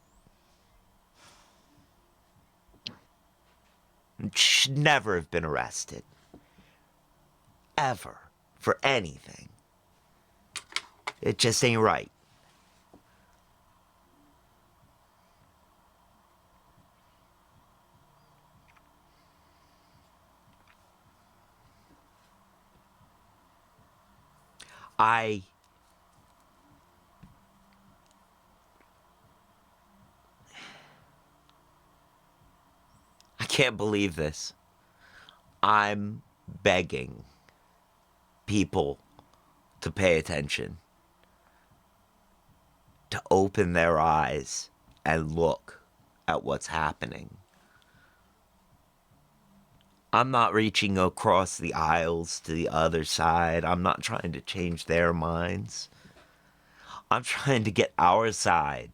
She'd never have been arrested. Ever. For anything. It just ain't right. I can't believe this. I'm begging people to pay attention, to open their eyes and look at what's happening. I'm not reaching across the aisles to the other side. I'm not trying to change their minds. I'm trying to get our side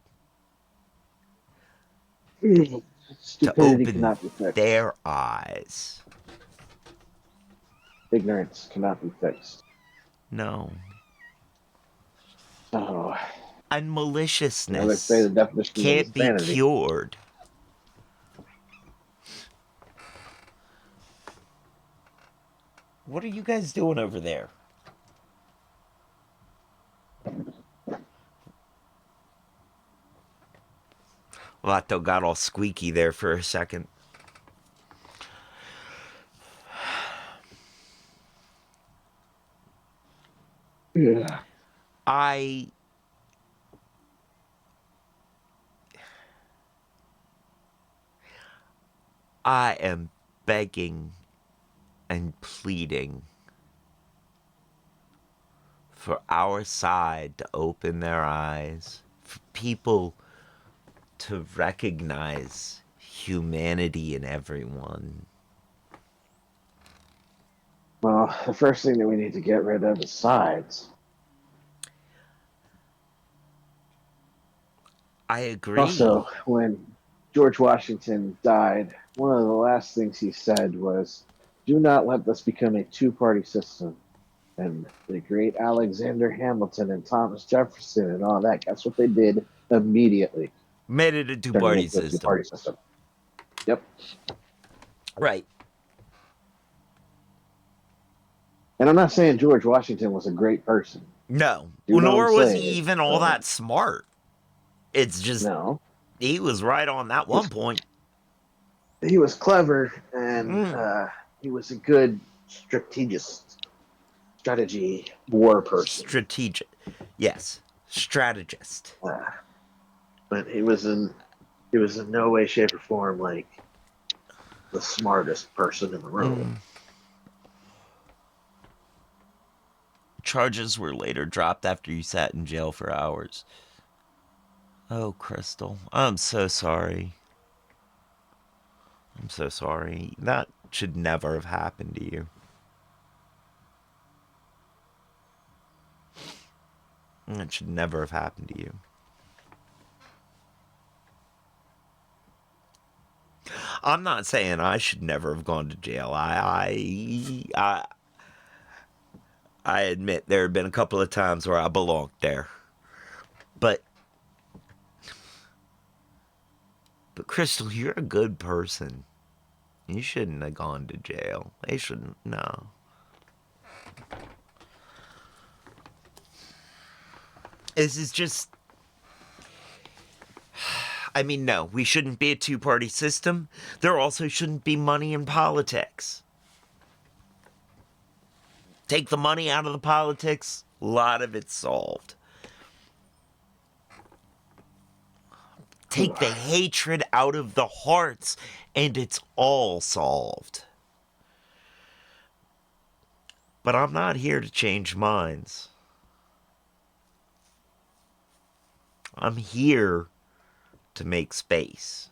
to Stupidity open cannot be fixed. their eyes. Ignorance cannot be fixed. No. Oh, And you know, they say maliciousness the definition of can't be insanity. cured. What are you guys doing over there? Lato got all squeaky there for a second. Yeah. I am begging and pleading for our side to open their eyes, for people to recognize humanity in everyone. Well, the first thing that we need to get rid of is sides. I agree. Also, when George Washington died, one of the last things he said was, "Do not let this become a two-party system." And the great Alexander Hamilton and Thomas Jefferson and all that, that's what they did immediately. Made it a Turning two-party it into a system. two-party system. Yep. Right. And I'm not saying George Washington was a great person. No. Do Nor not was say he it. even all that smart. It's just, No. he was right on that one point. He was clever, and he was a good strategy war person. Strategic. Yes. Strategist. But he was in no way, shape, or form like the smartest person in the room. Charges were later dropped after you sat in jail for hours. Oh, Crystal. I'm so sorry. I'm so sorry. That should never have happened to you. It should never have happened to you. I'm not saying I should never have gone to jail. I admit there have been a couple of times where I belonged there. But Crystal, you're a good person. You shouldn't have gone to jail. They shouldn't. No. This is just... I mean, no, we shouldn't be a two-party system. There also shouldn't be money in politics. Take the money out of the politics, a lot of it's solved. Take the hatred out of the hearts, and it's all solved. But I'm not here to change minds. I'm here to make space.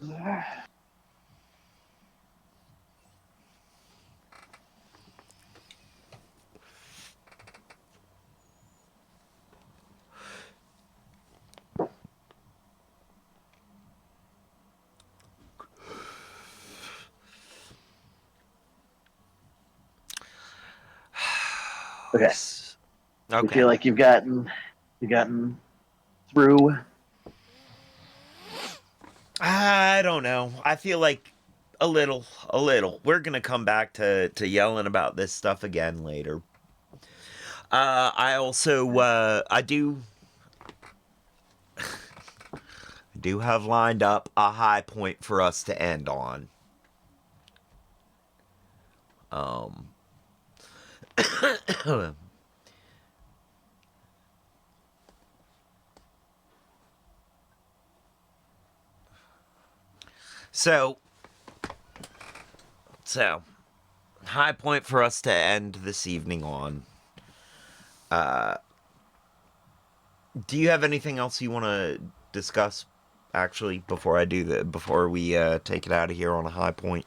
Okay. Okay. You feel like you've gotten through? I don't know. I feel like a little. We're gonna come back to yelling about this stuff again later. I also, I do do have lined up a high point for us to end on. So, high point for us to end this evening on. Do you have anything else you want to discuss, actually, before we take it out of here on a high point?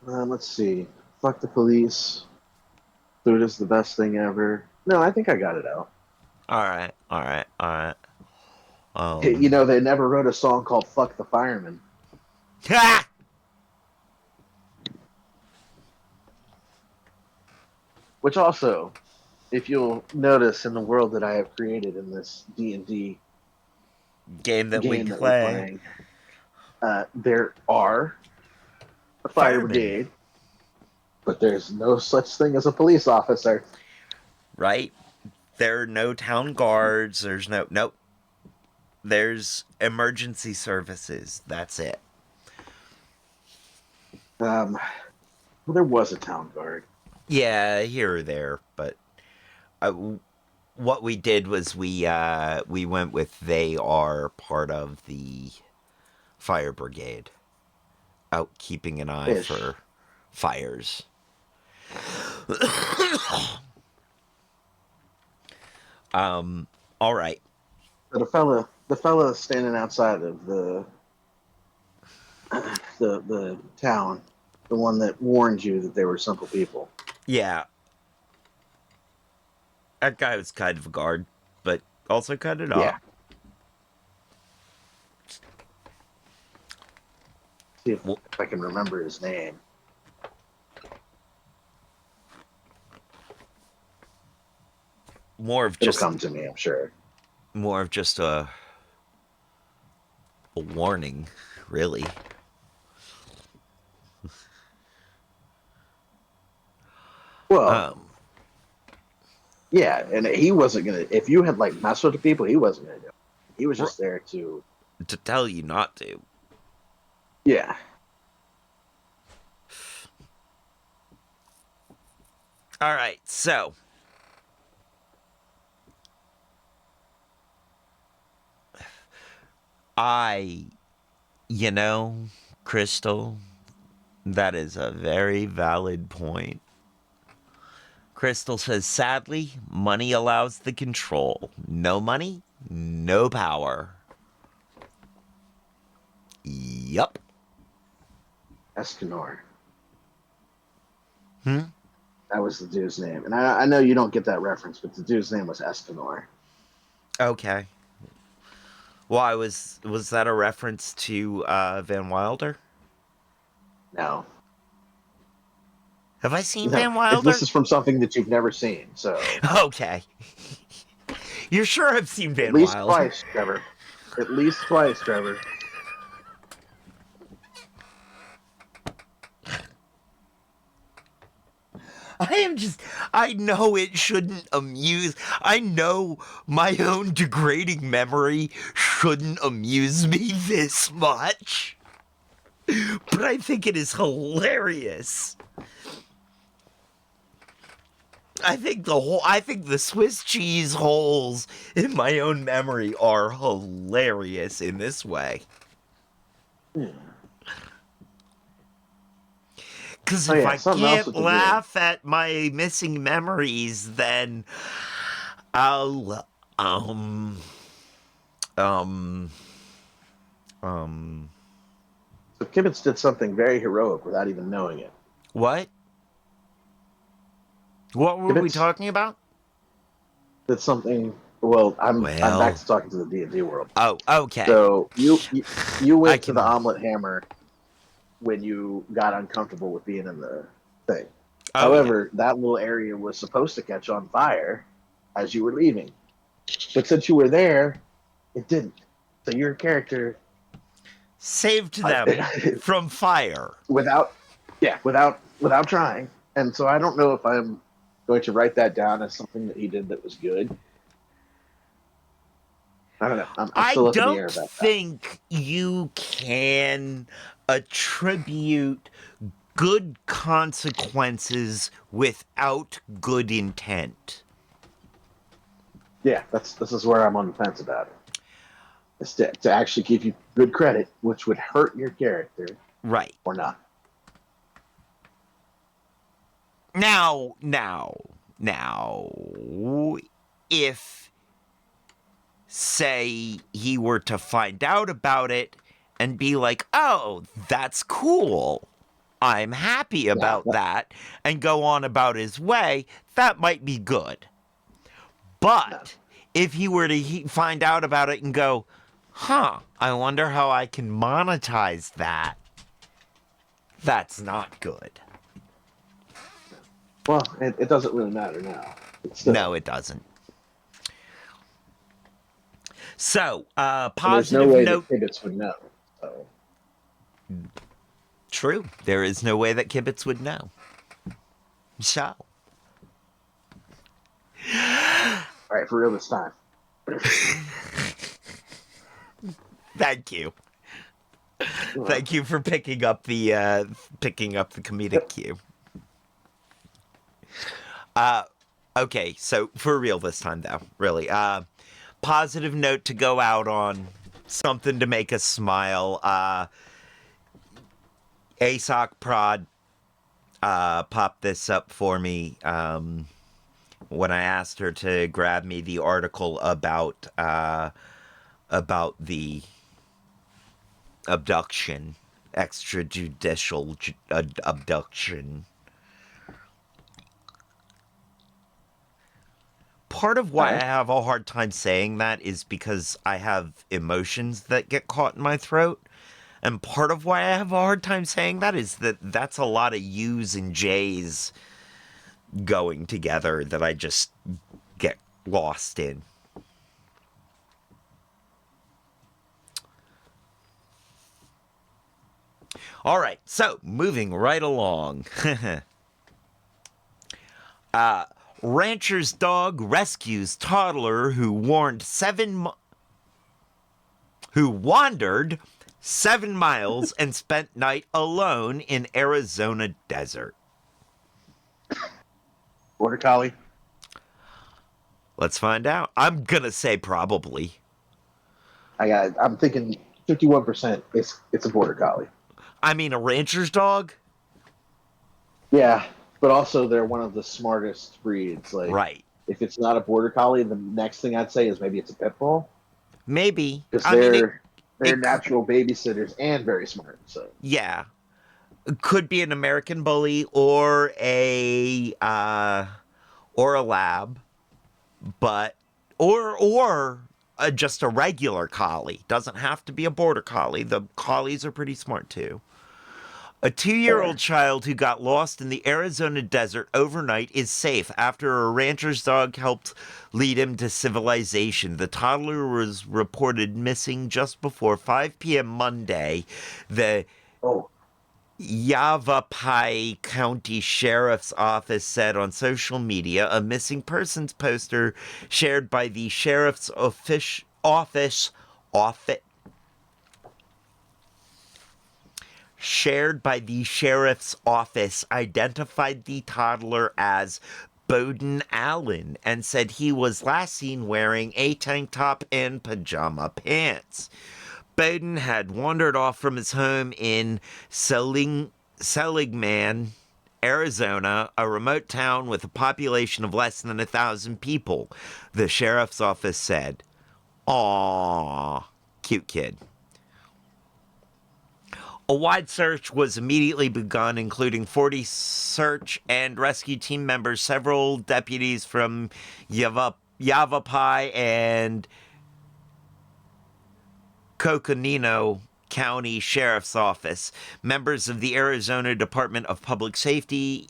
Let's see. Fuck the police. Food is the best thing ever. No, I think I got it out. All right. You know, they never wrote a song called "Fuck the Fireman." Ha! Which also, if you'll notice in the world that I have created in this D&D Game that we game that we're play. playing, there are a fire Firemen. brigade, but there's no such thing as a police officer. Right? There are no town guards. There's nope. There's emergency services. That's it. Well, there was a town guard. Yeah, here or there, but what we did was we went with they are part of the fire brigade, out keeping an eye Ish. for fires. All right. But the fella standing outside of the town, the one that warned you that there were simple people. Yeah. That guy was kind of a guard, but also kind of not. Yeah. See if I can remember his name. More of It'll just come to me, I'm sure. more of just a warning, really. Well, yeah, and he wasn't gonna. If you had like messed with the people, he wasn't gonna do it. He was just there to. To tell you not to. Yeah. All right, so Crystal, that is a very valid point. Crystal says, sadly, money allows the control. No money, no power. Yup. Escanor. Hmm? That was the dude's name, and I know you don't get that reference, but the dude's name was Escanor. Okay. Why was that a reference to Van Wilder? No. Have I seen No, Van Wilder? this is from something that you've never seen, so Okay. You're sure I've seen Van at least Wilder? twice, Trevor. At least twice, Trevor. I know it shouldn't amuse. I know my own degrading memory shouldn't amuse me this much. But I think it is hilarious. I think the Swiss cheese holes in my own memory are hilarious in this way. Because if I something else can't with the laugh at my missing memories, then I'll So Kibbutz did something very heroic without even knowing it. what? What were we Kibbutz? talking about? Did something. Well, I'm Well. back to talking to the D&D world. Oh, okay. So you I went to can- the omelet hammer when you got uncomfortable with being in the thing. Oh, However, that little area was supposed to catch on fire as you were leaving, but since you were there, it didn't. So your character saved them from fire. without trying. And so I don't know if I'm going to write that down as something that he did that was good. I don't know. I'm I still up in the air don't about that. think you can attribute good consequences without good intent. Yeah, this is where I'm on the fence about it. It's to actually give you good credit, which would hurt your character Right. or not. Now, if, say, he were to find out about it and be like, oh, that's cool, I'm happy about that, and go on about his way, that might be good. But if he were to find out about it and go, huh, I wonder how I can monetize that, that's not good. Well, it doesn't really matter now. It's still, No, it doesn't. So, there's positive no way note. that Kibitz would know. So. True. There is no way that Kibitz would know. So. All right, for real this time. Thank you. Thank you for picking up the comedic cue. Okay, so for real this time though, really. Positive note to go out on, something to make us smile. ASOC Prod popped this up for me when I asked her to grab me the article about the abduction, extrajudicial abduction. Part of why I have a hard time saying that is because I have emotions that get caught in my throat. And part of why I have a hard time saying that is that that's a lot of U's and J's going together that I just get lost in. All right, so moving right along. Rancher's dog rescues toddler who wandered 7 miles and spent night alone in Arizona desert. Border Collie? Let's find out. I'm gonna say probably. I'm thinking 51%. It's a Border Collie. I mean, a rancher's dog? Yeah, but also they're one of the smartest breeds. Like, Right. if it's not a Border Collie, the next thing I'd say is maybe it's a Pit Bull. Maybe. Because I they're natural babysitters and very smart. So yeah. It could be an American bully or a lab, but just a regular collie. Doesn't have to be a border collie. The collies are pretty smart too. A 2-year-old child who got lost in the Arizona desert overnight is safe after a rancher's dog helped lead him to civilization. The toddler was reported missing just before 5 p.m. Monday. The Yavapai County Sheriff's Office said on social media. A missing persons poster shared by the sheriff's office identified the toddler as Bowden Allen and said he was last seen wearing a tank top and pajama pants. Bowden had wandered off from his home in Seligman, Arizona, a remote town with a population of less than 1,000 people, the sheriff's office said. Aww, cute kid. A wide search was immediately begun, including 40 search and rescue team members, several deputies from Yavapai and Coconino County Sheriff's Office, members of the Arizona Department of Public Safety,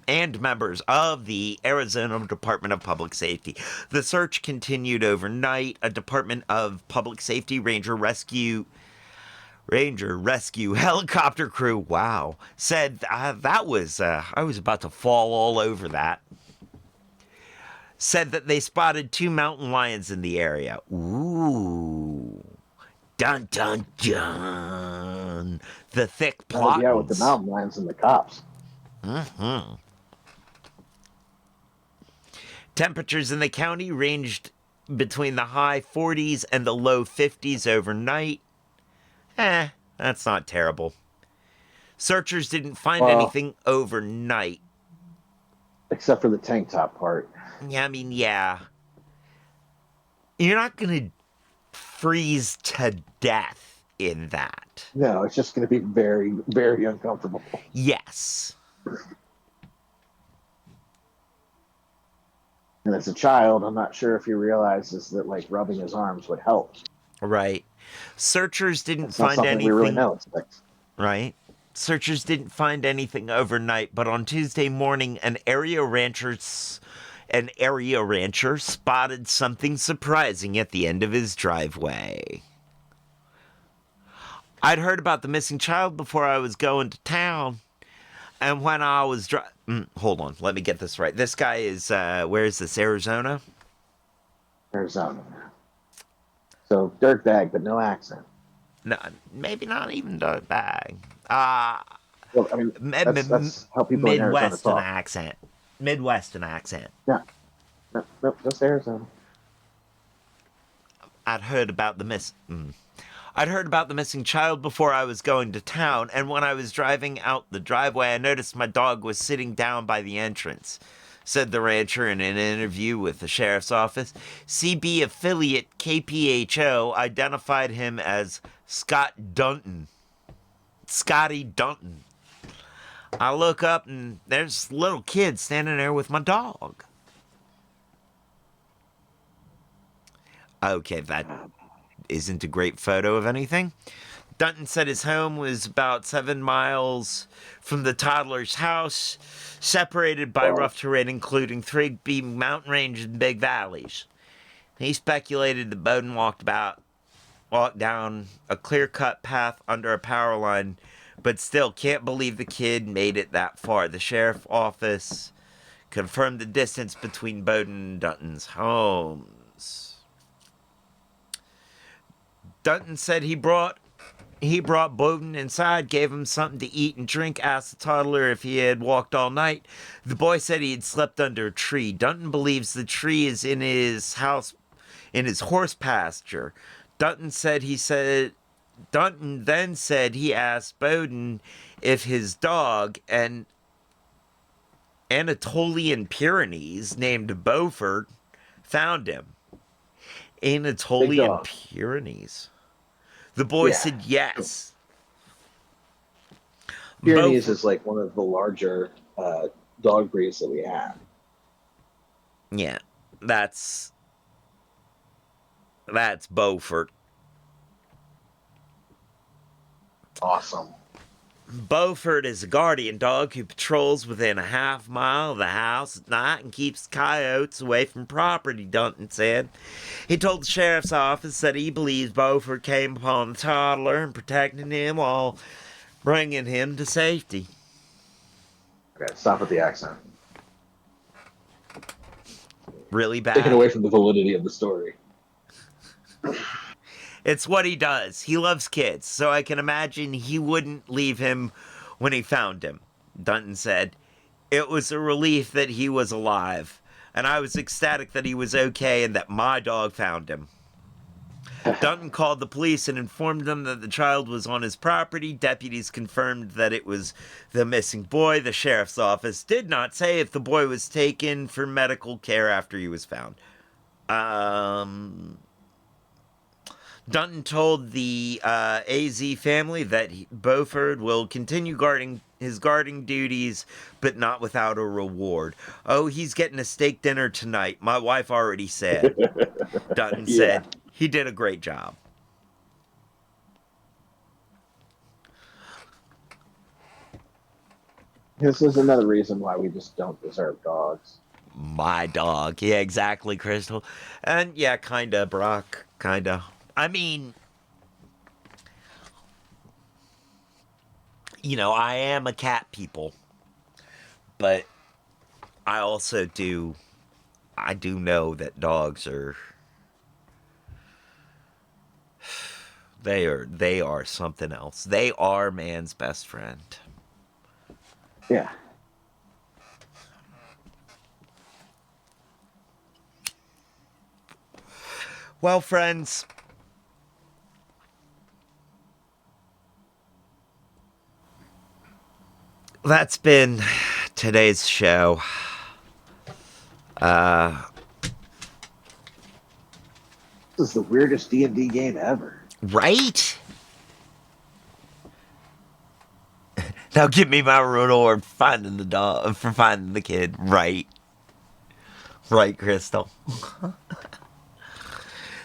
and members of the Arizona Department of Public Safety. The search continued overnight. A Department of Public Safety Ranger rescue helicopter crew, wow, said that was, I was about to fall all over that. said that they spotted 2 mountain lions in the area. Ooh. Dun dun dun. The thick Yeah, with the plottings. mountain lions and the cops. Temperatures in the county ranged between the high 40s and the low 50s overnight. That's not terrible. Searchers didn't find Well, anything overnight. except for the tank top part. Yeah, I mean, yeah. You're not going to freeze to death in that. No, it's just going to be very, very uncomfortable. Yes. And as a child, I'm not sure if he realizes that like rubbing his arms would help. Right. Searchers didn't It's not find something we really anything. know. It's like, Right. Searchers didn't find anything overnight, but on Tuesday morning, an area rancher spotted something surprising at the end of his driveway. I'd heard about the missing child before I was going to town, and when I was hold on, let me get this right. This guy is where is this? Arizona? Arizona. So dirtbag, but no accent. No, maybe not even dirtbag. Well, I mean, that's how people in Arizona Midwestern talk. accent. Midwestern accent. Yeah. No, just Arizona. I'd heard about the missing child before I was going to town, and when I was driving out the driveway, I noticed my dog was sitting down by the entrance, said the rancher in an interview with the sheriff's office. CB affiliate KPHO identified him as Scotty Dunton. I look up and there's a little kid standing there with my dog. Okay, that isn't a great photo of anything. Dunton said his home was about 7 miles from the toddler's house, separated by rough terrain, including 3 big mountain ranges and big valleys. He speculated that Bowden walked down a clear-cut path under a power line, but still can't believe the kid made it that far. The sheriff's office confirmed the distance between Bowden and Dunton's homes. Dunton said he brought Bowden inside, gave him something to eat and drink, asked the toddler if he had walked all night. The boy said he had slept under a tree. Dunton believes the tree is in his house, in his horse pasture. Dunton then said he asked Bowden if his dog, an Anatolian Pyrenees named Beaufort, found him. Anatolian Pyrenees. The boy said yes. Pyrenees is like one of the larger dog breeds that we have. Yeah, that's Beaufort. Awesome. Beaufort is a guardian dog who patrols within a half mile of the house at night and keeps coyotes away from property, Dunton said. He told the sheriff's office that he believes Beaufort came upon the toddler and protected him while bringing him to safety. Okay, stop with the accent. Really bad. Taking away from the validity of the story. It's what he does. He loves kids, so I can imagine he wouldn't leave him when he found him, Dunton said. It was a relief that he was alive, and I was ecstatic that he was okay and that my dog found him. Dunton called the police and informed them that the child was on his property. Deputies confirmed that it was the missing boy. The sheriff's office did not say if the boy was taken for medical care after he was found. Dunton told the AZ family that Beaufort will continue his guarding duties, but not without a reward. Oh, he's getting a steak dinner tonight. My wife already said. Dunton said he did a great job. This is another reason why we just don't deserve dogs. My dog. Yeah, exactly, Crystal. And yeah, kinda, Brock. Kinda. I mean, I am a cat people, but I also do I do know that dogs are they are something else. They are man's best friend. Yeah. Well, friends, that's been today's show. This is the weirdest D&D game ever. Right? Now give me my reward for finding the dog, for finding the kid. Right. Right, Crystal.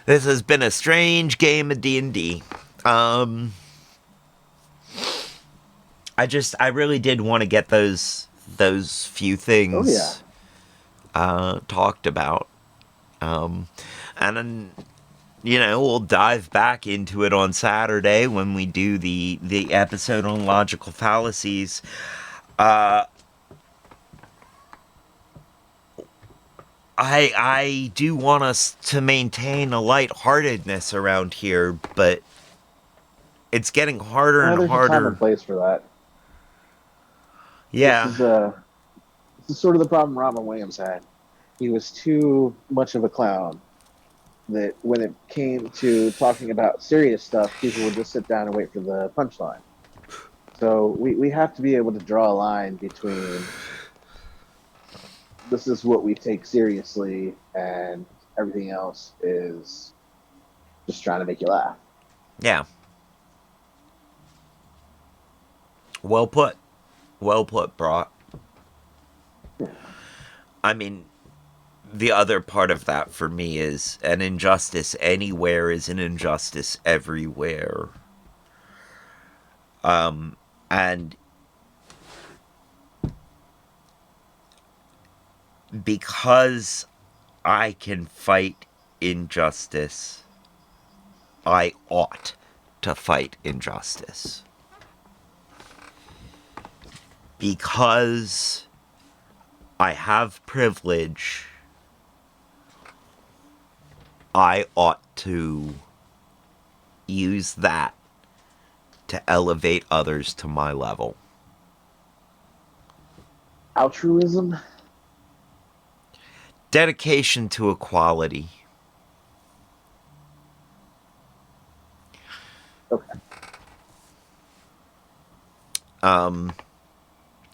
This has been a strange game of D&D. I really did want to get those few things talked about. And then, we'll dive back into it on Saturday when we do the episode on logical fallacies. I do want us to maintain a lightheartedness around here, but it's getting harder and There's a time harder. and place for that. Yeah. This is sort of the problem Robin Williams had. He was too much of a clown that when it came to talking about serious stuff, people would just sit down and wait for the punchline. So we have to be able to draw a line between this is what we take seriously and everything else is just trying to make you laugh. Yeah. Well put. Well put, Brock. Yeah. I mean, the other part of that for me is an injustice anywhere is an injustice everywhere. And because I can fight injustice, I ought to fight injustice. Because I have privilege, I ought to use that to elevate others to my level. Altruism? Dedication to equality. Okay.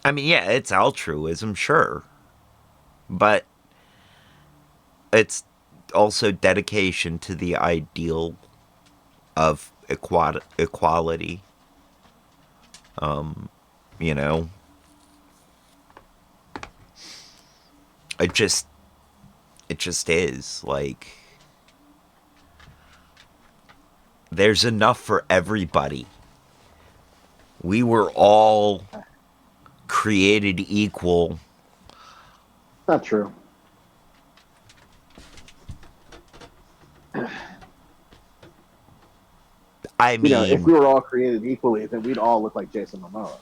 I mean, yeah, it's altruism, sure. But it's also dedication to the ideal of equality. It just is, like, there's enough for everybody. We were all created equal. Not true. I mean, if we were all created equally, then we'd all look like Jason Momoa.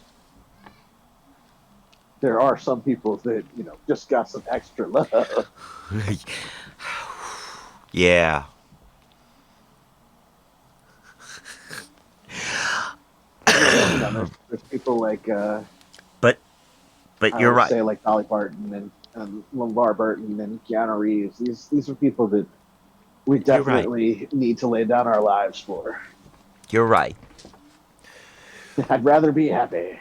There are some people that, just got some extra love. yeah. There's people like But I you're would right. say like Dolly Parton and LeVar Burton and Keanu Reeves. These are people that we definitely need to lay down our lives for. You're right. I'd rather be happy.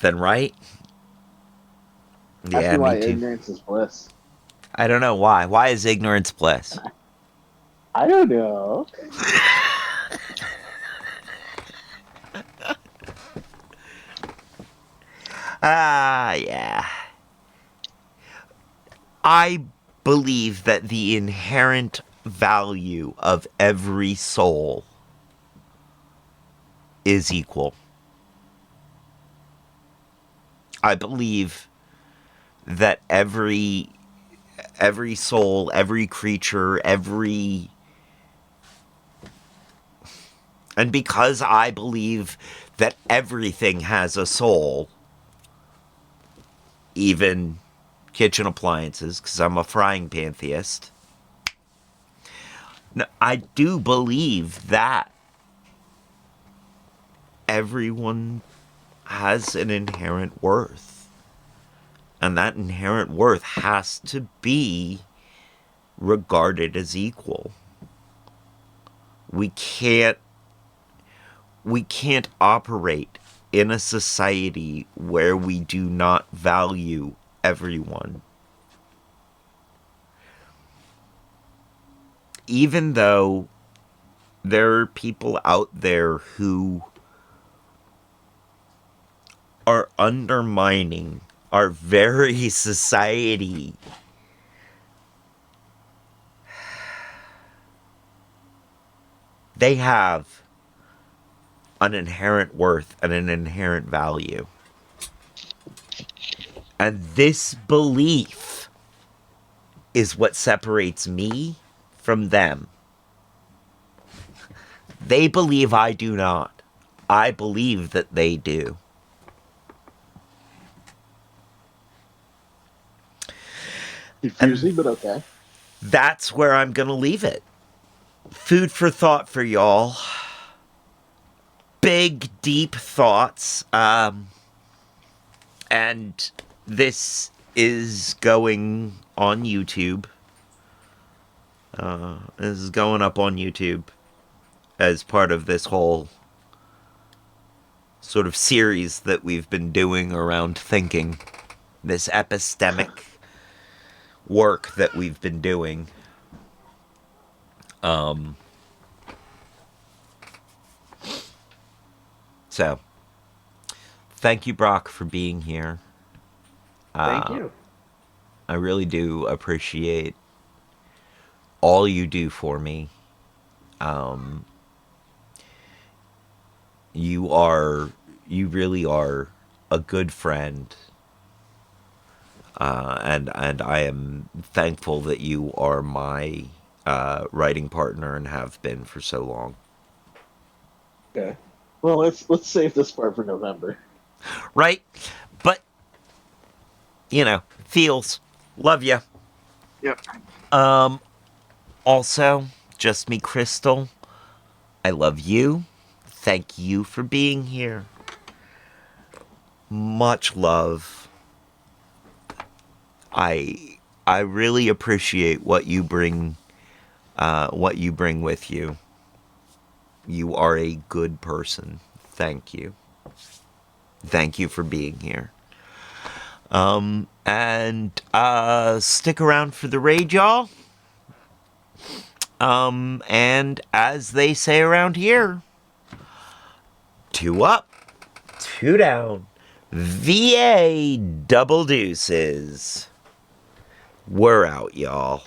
Then right? That's Yeah, why me too. ignorance is bliss. I don't know why. Why is ignorance bliss? I don't know. Yeah. I believe that the inherent value of every soul is equal. I believe that every soul, every creature, and because I believe that everything has a soul, even kitchen appliances, because I'm a frying pan theist. No, I do believe that everyone has an inherent worth. And that inherent worth has to be regarded as equal. We can't operate in a society where we do not value everyone. Even though there are people out there who are undermining our very society, they have an inherent worth and an inherent value. And this belief is what separates me from them. They believe I do not. I believe that they do. Confusing, but okay. That's where I'm going to leave it. Food for thought for y'all. Big, deep thoughts. And this is going on YouTube. This is going up on YouTube as part of this whole sort of series that we've been doing around thinking. This epistemic work that we've been doing. So, thank you, Brock, for being here. Thank you. I really do appreciate all you do for me. You really are a good friend. And I am thankful that you are my writing partner and have been for so long. Okay. Well, let's save this part for November. Right? But, feels. Love ya. Yep. Also, just me, Crystal. I love you. Thank you for being here. Much love. I really appreciate what you bring with you. You are a good person. Thank you. Thank you for being here. And stick around for the raid, y'all. And as they say around here, 2 up, 2 down. VA double deuces. We're out, y'all.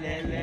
Lele,